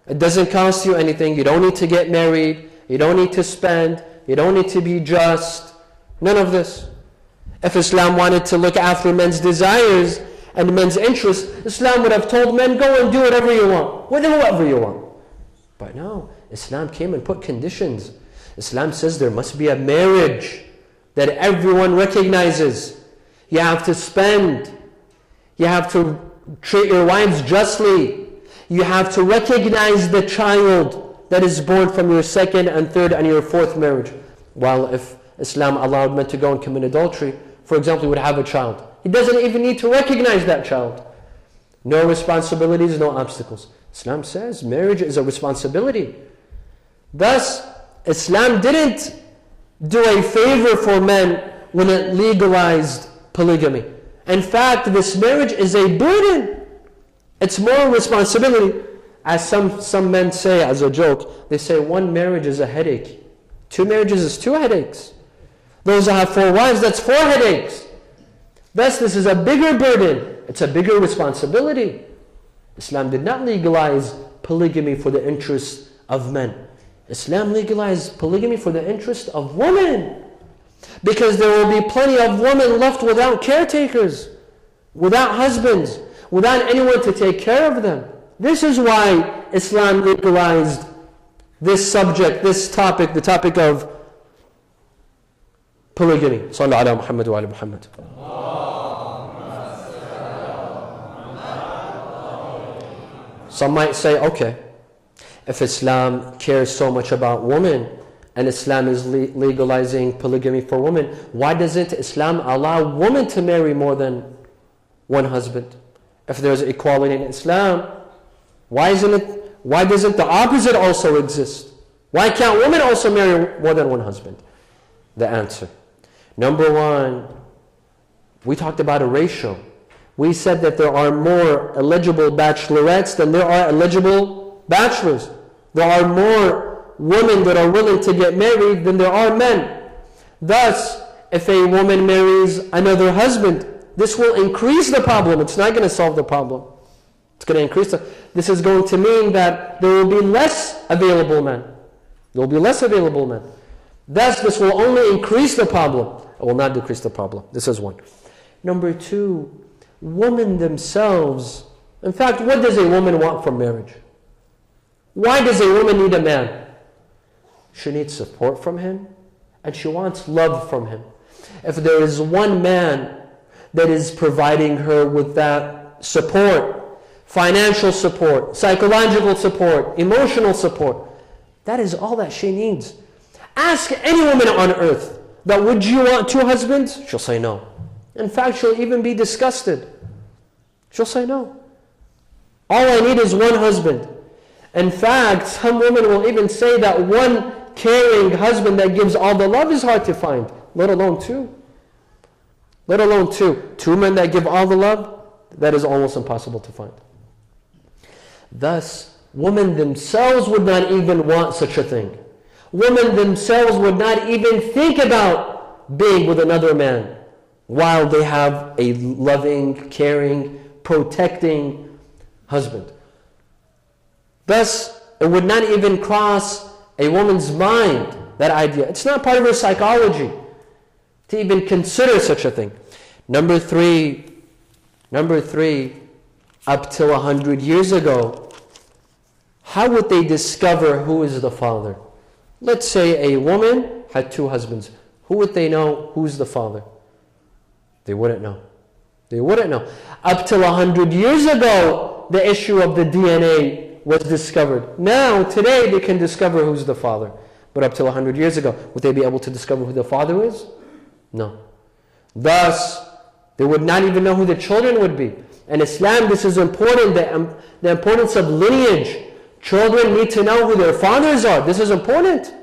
it doesn't cost you anything, you don't need to get married, you don't need to spend, you don't need to be just, none of this. If Islam wanted to look after men's desires and men's interests, Islam would have told men, go and do whatever you want, with whoever you want. But no, Islam came and put conditions. Islam says there must be a marriage that everyone recognizes. You have to spend. You have to treat your wives justly. You have to recognize the child that is born from your second and third and your fourth marriage. While if Islam allowed men to go and commit adultery, for example, he would have a child. He doesn't even need to recognize that child. No responsibilities, no obstacles. Islam says marriage is a responsibility. Thus, Islam didn't do a favor for men when it legalized polygamy. In fact, this marriage is a burden. It's more responsibility. As some men say as a joke, they say one marriage is a headache. 2 marriages is 2 headaches. Those that have 4 wives, that's 4 headaches. Thus, this is a bigger burden. It's a bigger responsibility. Islam did not legalize polygamy for the interest of men. Islam legalized polygamy for the interest of women. Because there will be plenty of women left without caretakers, without husbands, without anyone to take care of them. This is why Islam legalized this subject, this topic, the topic of polygamy. Sallu ala Muhammad wa ala Muhammad. Some might say, okay, if Islam cares so much about women and Islam is legalizing polygamy for women, why doesn't Islam allow women to marry more than one husband? If there's equality in Islam, why doesn't the opposite also exist? Why can't women also marry more than one husband? The answer. Number one, we talked about a ratio. We said that there are more eligible bachelorettes than there are eligible bachelors. There are more women that are willing to get married than there are men. Thus, if a woman marries another husband, this will increase the problem. It's not going to solve the problem. It's going to increase this is going to mean that there will be less available men. There will be less available men. Thus, this will only increase the problem. It will not decrease the problem. This is one. Number two, women themselves. In fact, what does a woman want from marriage? Why does a woman need a man? She needs support from him, and she wants love from him. If there is one man that is providing her with that support, financial support, psychological support, emotional support, that is all that she needs. Ask any woman on earth that would you want 2 husbands? She'll say no. In fact, she'll even be disgusted. She'll say no. All I need is 1 husband. In fact, some women will even say that one caring husband that gives all the love is hard to find, let alone 2. Let alone 2. 2 men that give all the love, that is almost impossible to find. Thus, women themselves would not even want such a thing. Women themselves would not even think about being with another man while they have a loving, caring, protecting husband. Thus, it would not even cross a woman's mind, that idea. It's not part of her psychology to even consider such a thing. Number three, up till 100 years ago, how would they discover who is the father? Let's say a woman had 2 husbands. Who would they know who's the father? They wouldn't know. They wouldn't know. Up till 100 years ago, the issue of the DNA was discovered. Now, today, they can discover who's the father. But up till 100 years ago, would they be able to discover who the father is? No. Thus, they would not even know who the children would be. In Islam, this is important, the importance of lineage. Children need to know who their fathers are. This is important.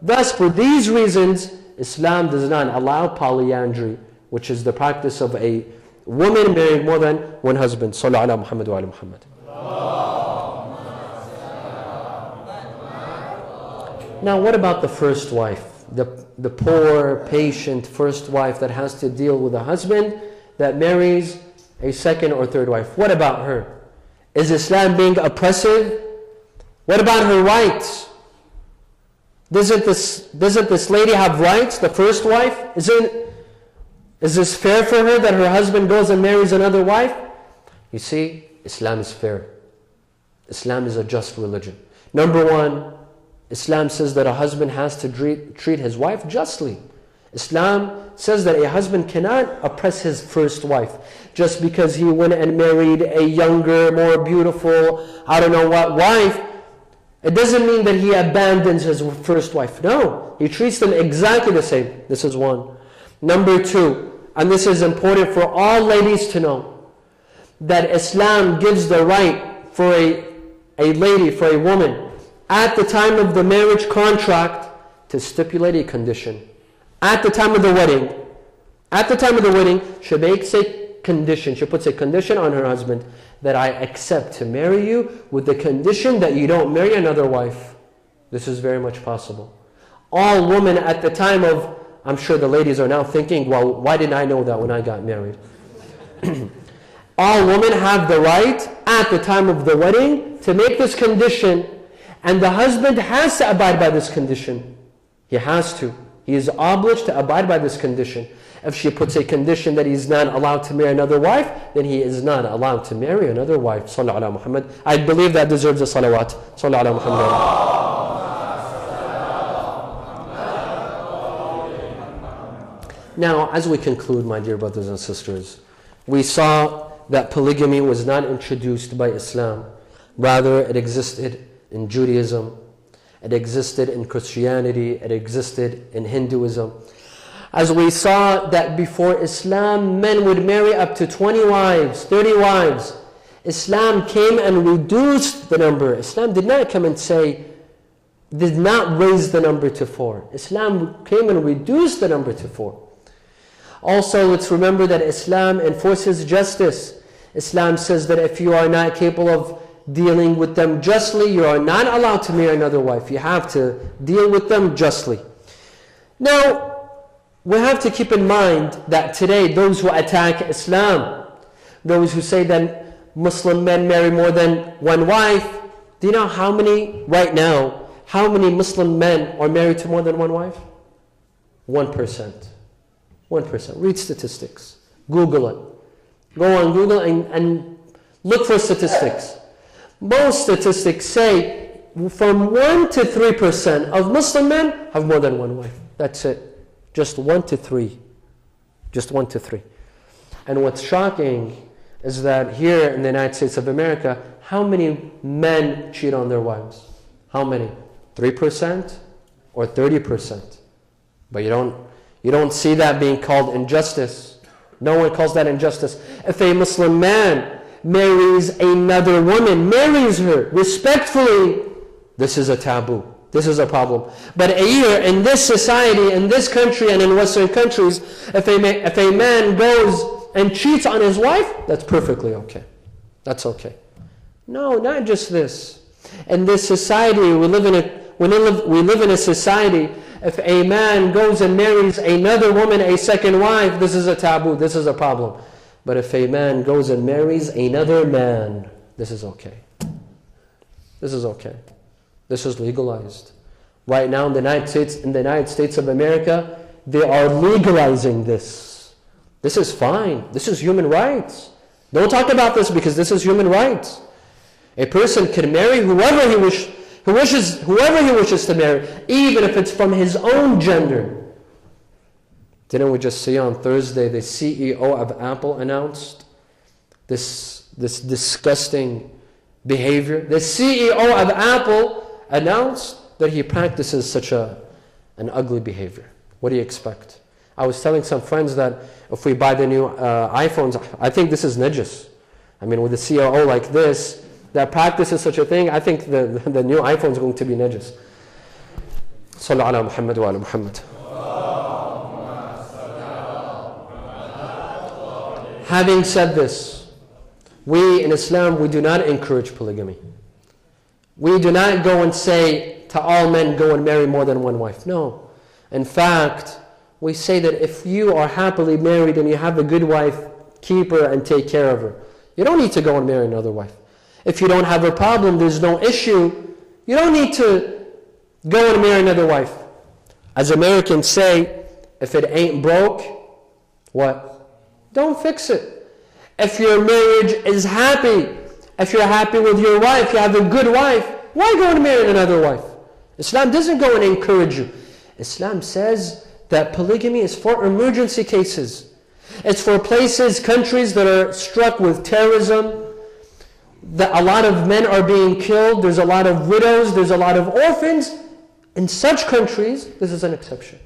Thus, for these reasons, Islam does not allow polyandry, which is the practice of a woman marrying more than 1 husband. Sallu ala Muhammad wa ala Muhammad. Now, what about the first wife? The poor, patient first wife that has to deal with a husband that marries a second or third wife. What about her? Is Islam being oppressive? What about her rights? Doesn't this lady have rights, the first wife? Is this fair for her that her husband goes and marries another wife? You see, Islam is fair. Islam is a just religion. Number one, Islam says that a husband has to treat his wife justly. Islam says that a husband cannot oppress his first wife just because he went and married a younger, more beautiful, I don't know what wife. It doesn't mean that he abandons his first wife. No, he treats them exactly the same. This is one. Number two, and this is important for all ladies to know, that Islam gives the right for a lady, for a woman, at the time of the marriage contract, to stipulate a condition. At the time of the wedding, she makes a condition. She puts a condition on her husband that I accept to marry you with the condition that you don't marry another wife. This is very much possible. All women at the time of, I'm sure the ladies are now thinking, well, why didn't I know that when I got married? All women have the right at the time of the wedding to make this condition, and the husband has to abide by this condition. He has to. He is obliged to abide by this condition. If she puts a condition that he's not allowed to marry another wife, then he is not allowed to marry another wife. Sallallahu ala Muhammad. I believe that deserves a salawat. Sallallahu ala Muhammad. Now, as we conclude, my dear brothers and sisters, we saw that polygamy was not introduced by Islam. Rather, it existed in Judaism, it existed in Christianity, it existed in Hinduism. As we saw that before Islam, men would marry up to 20 wives, 30 wives. Islam came and reduced the number. Islam did not come and say, did not raise the number to 4. Islam came and reduced the number to 4. Also, let's remember that Islam enforces justice. Islam says that if you are not capable of dealing with them justly, you are not allowed to marry another wife. You have to deal with them justly. Now, we have to keep in mind that today, those who attack Islam, those who say that Muslim men marry more than one wife, do you know how many, right now, how many Muslim men are married to more than one wife? 1%. 1%. Read statistics. Google it. Go on Google and look for statistics. Most statistics say from 1 to 3% of Muslim men have more than one wife. That's it. Just 1 to 3. Just 1 to 3. And what's shocking is that here in the United States of America, how many men cheat on their wives? How many? 3% or 30%? But you don't see that being called injustice. No one calls that injustice. If a Muslim man marries another woman, marries her respectfully, this is a taboo. This is a problem. But here in this society, in this country and in Western countries, if a man goes and cheats on his wife, that's perfectly okay. That's okay. No, not just this. In this society, we live in a society, if a man goes and marries another woman, a second wife, this is a taboo, this is a problem. But if a man goes and marries another man, this is okay. This is okay. This is legalized. Right now in the United States of America, they are legalizing this. This is fine. This is human rights. Don't talk about this because this is human rights. A person can marry whoever he wishes to marry, even if it's from his own gender. Didn't we just see on Thursday the CEO of Apple announced this disgusting behavior? The CEO of Apple announced that he practices such an ugly behavior. What do you expect? I was telling some friends that if we buy the new iPhones, I think this is najis. I mean, with a CEO like this, that practices such a thing, I think the new iPhone is going to be najis. Sallu ala Muhammad wa ala Muhammad. Having said this, we in Islam, we do not encourage polygamy. We do not go and say to all men, go and marry more than one wife. No. In fact, we say that if you are happily married and you have a good wife, keep her and take care of her. You don't need to go and marry another wife. If you don't have a problem, there's no issue, you don't need to go and marry another wife. As Americans say, if it ain't broke, what? Don't fix it. If your marriage is happy, if you're happy with your wife, you have a good wife, why go and marry another wife? Islam doesn't go and encourage you. Islam says that polygamy is for emergency cases. It's for places, countries that are struck with terrorism, that a lot of men are being killed, there's a lot of widows, there's a lot of orphans. In such countries, this is an exception.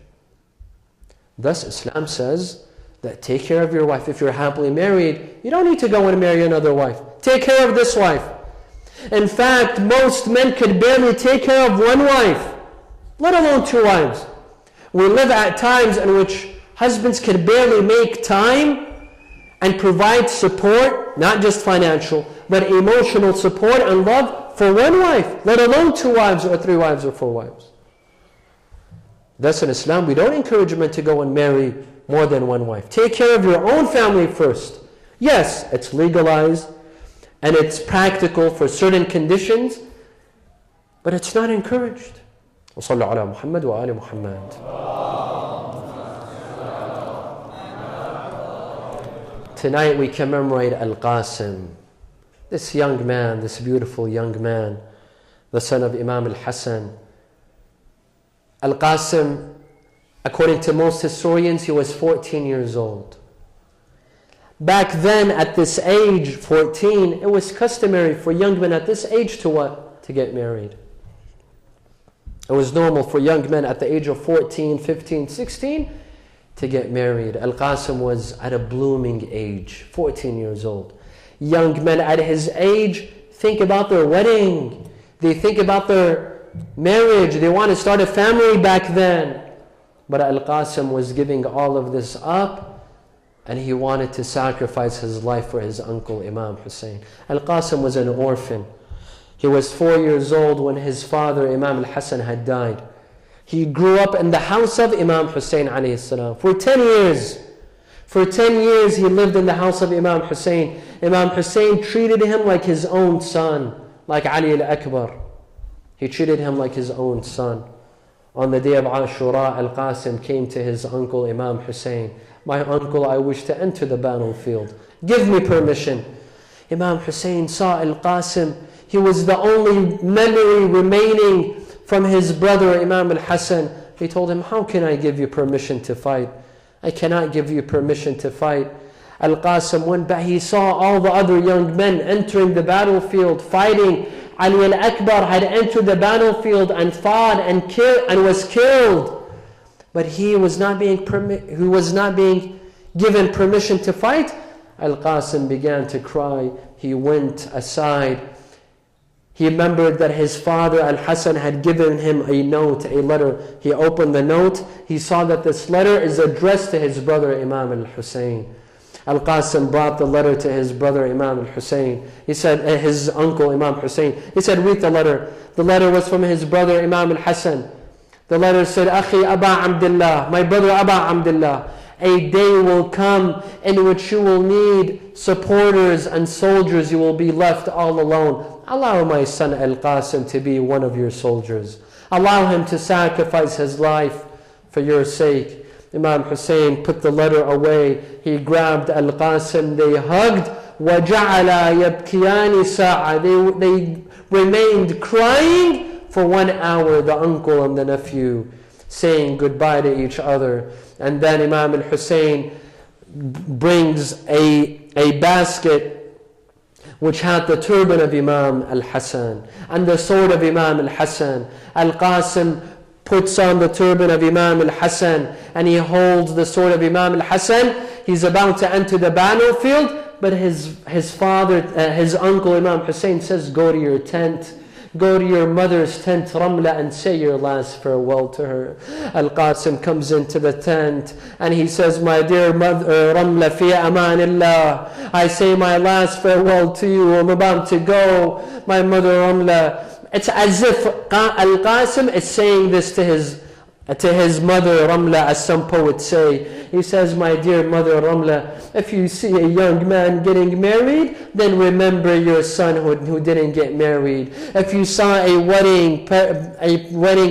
Thus, Islam says that take care of your wife. If you're happily married, you don't need to go and marry another wife. Take care of this wife. In fact, most men could barely take care of one wife, let alone two wives. We live at times in which husbands can barely make time and provide support, not just financial, but emotional support and love for one wife, let alone two wives or three wives or four wives. Thus in Islam, we don't encourage men to go and marry more than one wife. Take care of your own family first. Yes, it's legalized and it's practical for certain conditions, but it's not encouraged. وصلوا على محمد وآل محمد. Tonight we commemorate al-Qasim, this young man, this beautiful young man, the son of Imam al-Hassan. Al-Qasim, according to most historians, he was 14 years old. Back then, at this age, 14, it was customary for young men at this age to what? To get married. It was normal for young men at the age of 14, 15, 16 to get married. Al-Qasim was at a blooming age, 14 years old. Young men at his age think about their wedding. They think about their marriage. They want to start a family back then. But Al-Qasim was giving all of this up, and he wanted to sacrifice his life for his uncle Imam Hussein. Al-Qasim was an orphan. He was 4 years old when his father Imam al-Hassan had died. He grew up in the house of Imam Hussein alayhi salam for 10 years. For 10 years he lived in the house of Imam Hussein. Imam Hussein treated him like his own son, like Ali al-Akbar. He treated him like his own son. On the day of Ashura, Al-Qasim came to his uncle Imam Hussein. My uncle, I wish to enter the battlefield. Give me permission. Imam Hussein saw Al-Qasim. He was the only memory remaining from his brother Imam al-Hassan. He told him, how can I give you permission to fight? I cannot give you permission to fight. Al-Qasim went back. He saw all the other young men entering the battlefield, fighting. Ali al-Akbar had entered the battlefield and fought and was killed. But he was not being given permission to fight. Al-Qasim began to cry. He went aside. He remembered that his father Al-Hassan had given him a note, a letter. He opened the note. He saw that this letter is addressed to his brother Imam al-Hussein. Al-Qasim brought the letter to his brother Imam al-Hussein. He said, his uncle Imam Hussein. He said, read the letter. The letter was from his brother Imam al-Hassan. The letter said, Akhi Aba Abdullah, my brother Aba Abdullah, a day will come in which you will need supporters and soldiers. You will be left all alone. Allow my son Al-Qasim to be one of your soldiers. Allow him to sacrifice his life for your sake. Imam Hussein put the letter away. He grabbed Al-Qasim. They hugged. وَجَعَلَا يَبْكِيَانِ سَاعَةً. They remained crying for 1 hour, the uncle and the nephew, saying goodbye to each other. And then Imam al-Hussein brings a basket which had the turban of Imam al-Hassan and the sword of Imam al-Hassan. Al-Qasim puts on the turban of Imam al-Hassan and he holds the sword of Imam al-Hassan. He's about to enter the battlefield, but his father, his uncle Imam Hussein says, go to your tent. Go to your mother's tent, Ramla, and say your last farewell to her. Al-Qasim comes into the tent and he says, my dear mother, Ramla, fi amanillah. I say my last farewell to you. I'm about to go. My mother, Ramla. It's as if Al-Qasim is saying this to his mother, Ramla, as some poets say. He says, my dear mother, Ramla, if you see a young man getting married, then remember your son who didn't get married. If you saw a wedding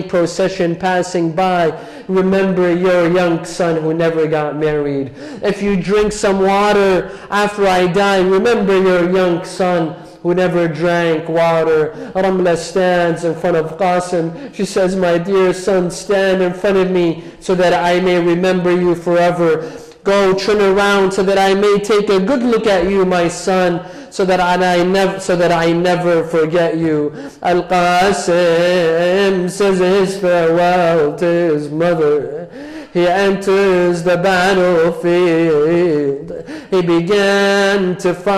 procession passing by, remember your young son who never got married. If you drink some water after I die, remember your young son who never drank water. Ramla stands in front of Qasim. She says, my dear son, stand in front of me so that I may remember you forever. Go, turn around so that I may take a good look at you, my son, so that I never forget you. Al-Qasim says his farewell to his mother. He enters the battlefield. He began to fight.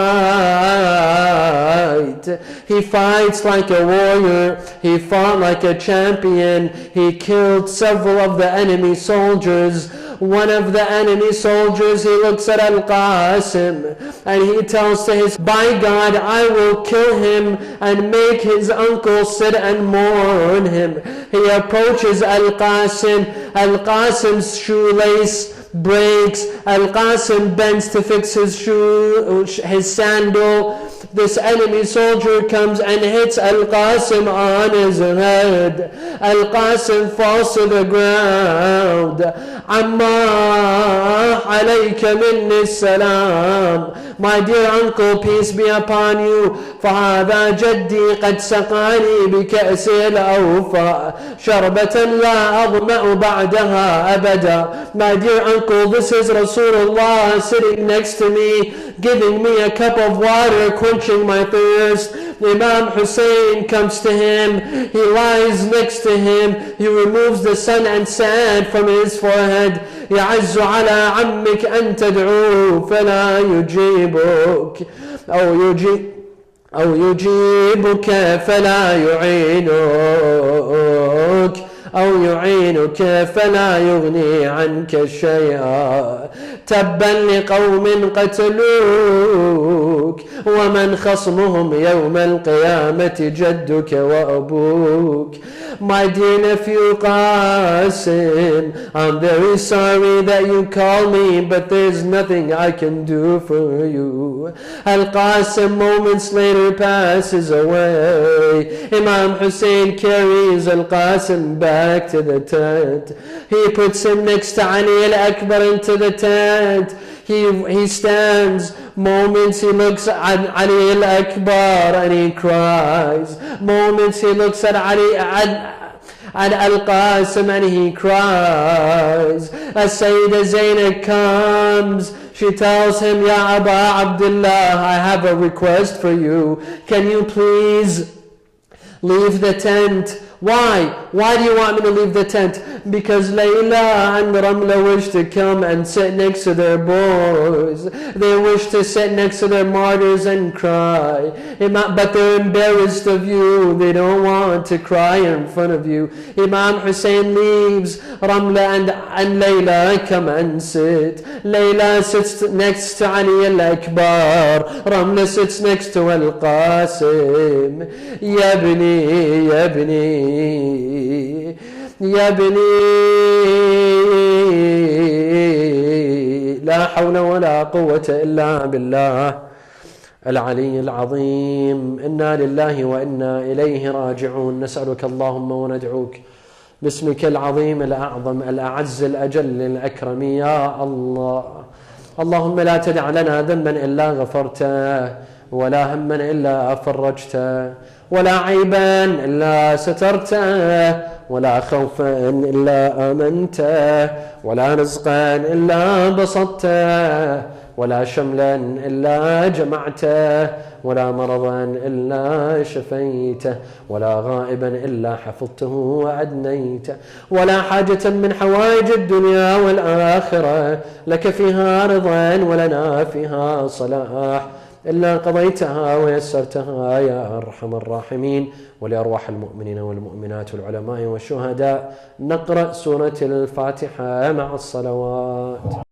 He fights like a warrior. He fought like a champion. He killed several of the enemy soldiers. One of the enemy soldiers, he looks at Al-Qasim and he tells to his, by God, I will kill him and make his uncle sit and mourn him. He approaches Al-Qasim. Al-Qasim's shoelace breaks. Al-Qasim bends to fix his sandal. This enemy soldier comes and hits Al-Qasim on his head. Al-Qasim falls to the ground. Amma alayka minni salam. My dear uncle, peace be upon you. فهذا جدي قد سقاني بكأس الأوفى شربة لا أظمأ بعدها أبدا. My dear uncle, this is Rasulullah sitting next to me, giving me a cup of water, quenching my thirst. Imam Hussein comes to him. He lies next to him. He removes the sun and sand from his forehead. يعز على عمك أن تدعوه فلا يجيبك أو يجيبك فلا يعينك أو يعينك فلا يغني عنك شيئا. تبا لقوم قتلوك ومن خصمهم يوم القيامة جدك وأبوك. My dear nephew Qasim, I'm very sorry that you call me, but there's nothing I can do for you. Al-Qasim moments later passes away. Imam Hussein carries Al-Qasim back to the tent. He puts him next to Ali al-Akbar into the tent. He stands. Moments he looks at Ali al-Akbar and he cries. Moments he looks at Al-Qasim and he cries. As Sayyidah Zainab comes, she tells him, Ya Aba Abdullah, I have a request for you. Can you please leave the tent? Why? Why do you want me to leave the tent? Because Layla and Ramla wish to come and sit next to their boys. They wish to sit next to their martyrs and cry. But they're embarrassed of you. They don't want to cry in front of you. Imam Hussein leaves. Ramla and Layla come and sit. Layla sits next to Ali al-Akbar. Ramla sits next to Al-Qasim. Yabni, Yabni, يبني لا حول ولا قوة إلا بالله العلي العظيم. إنا لله وإنا إليه راجعون. نسألك اللهم وندعوك باسمك العظيم الأعظم الأعز الأجل الأكرم يا الله. اللهم لا تدع لنا ذنبا إلا غفرته ولا هما إلا فرجته ولا عيبا إلا سترته ولا خوفا إلا آمنته ولا رزقا إلا بسطته ولا شملا إلا جمعته ولا مرضا إلا شفيته ولا غائبا إلا حفظته وأدنيته ولا حاجة من حوائج الدنيا والآخرة لك فيها رضا ولنا فيها صلاح إلا قضيتها ويسرتها يا أرحم الراحمين. ولأرواح المؤمنين والمؤمنات والعلماء والشهداء نقرأ سورة الفاتحة مع الصلوات.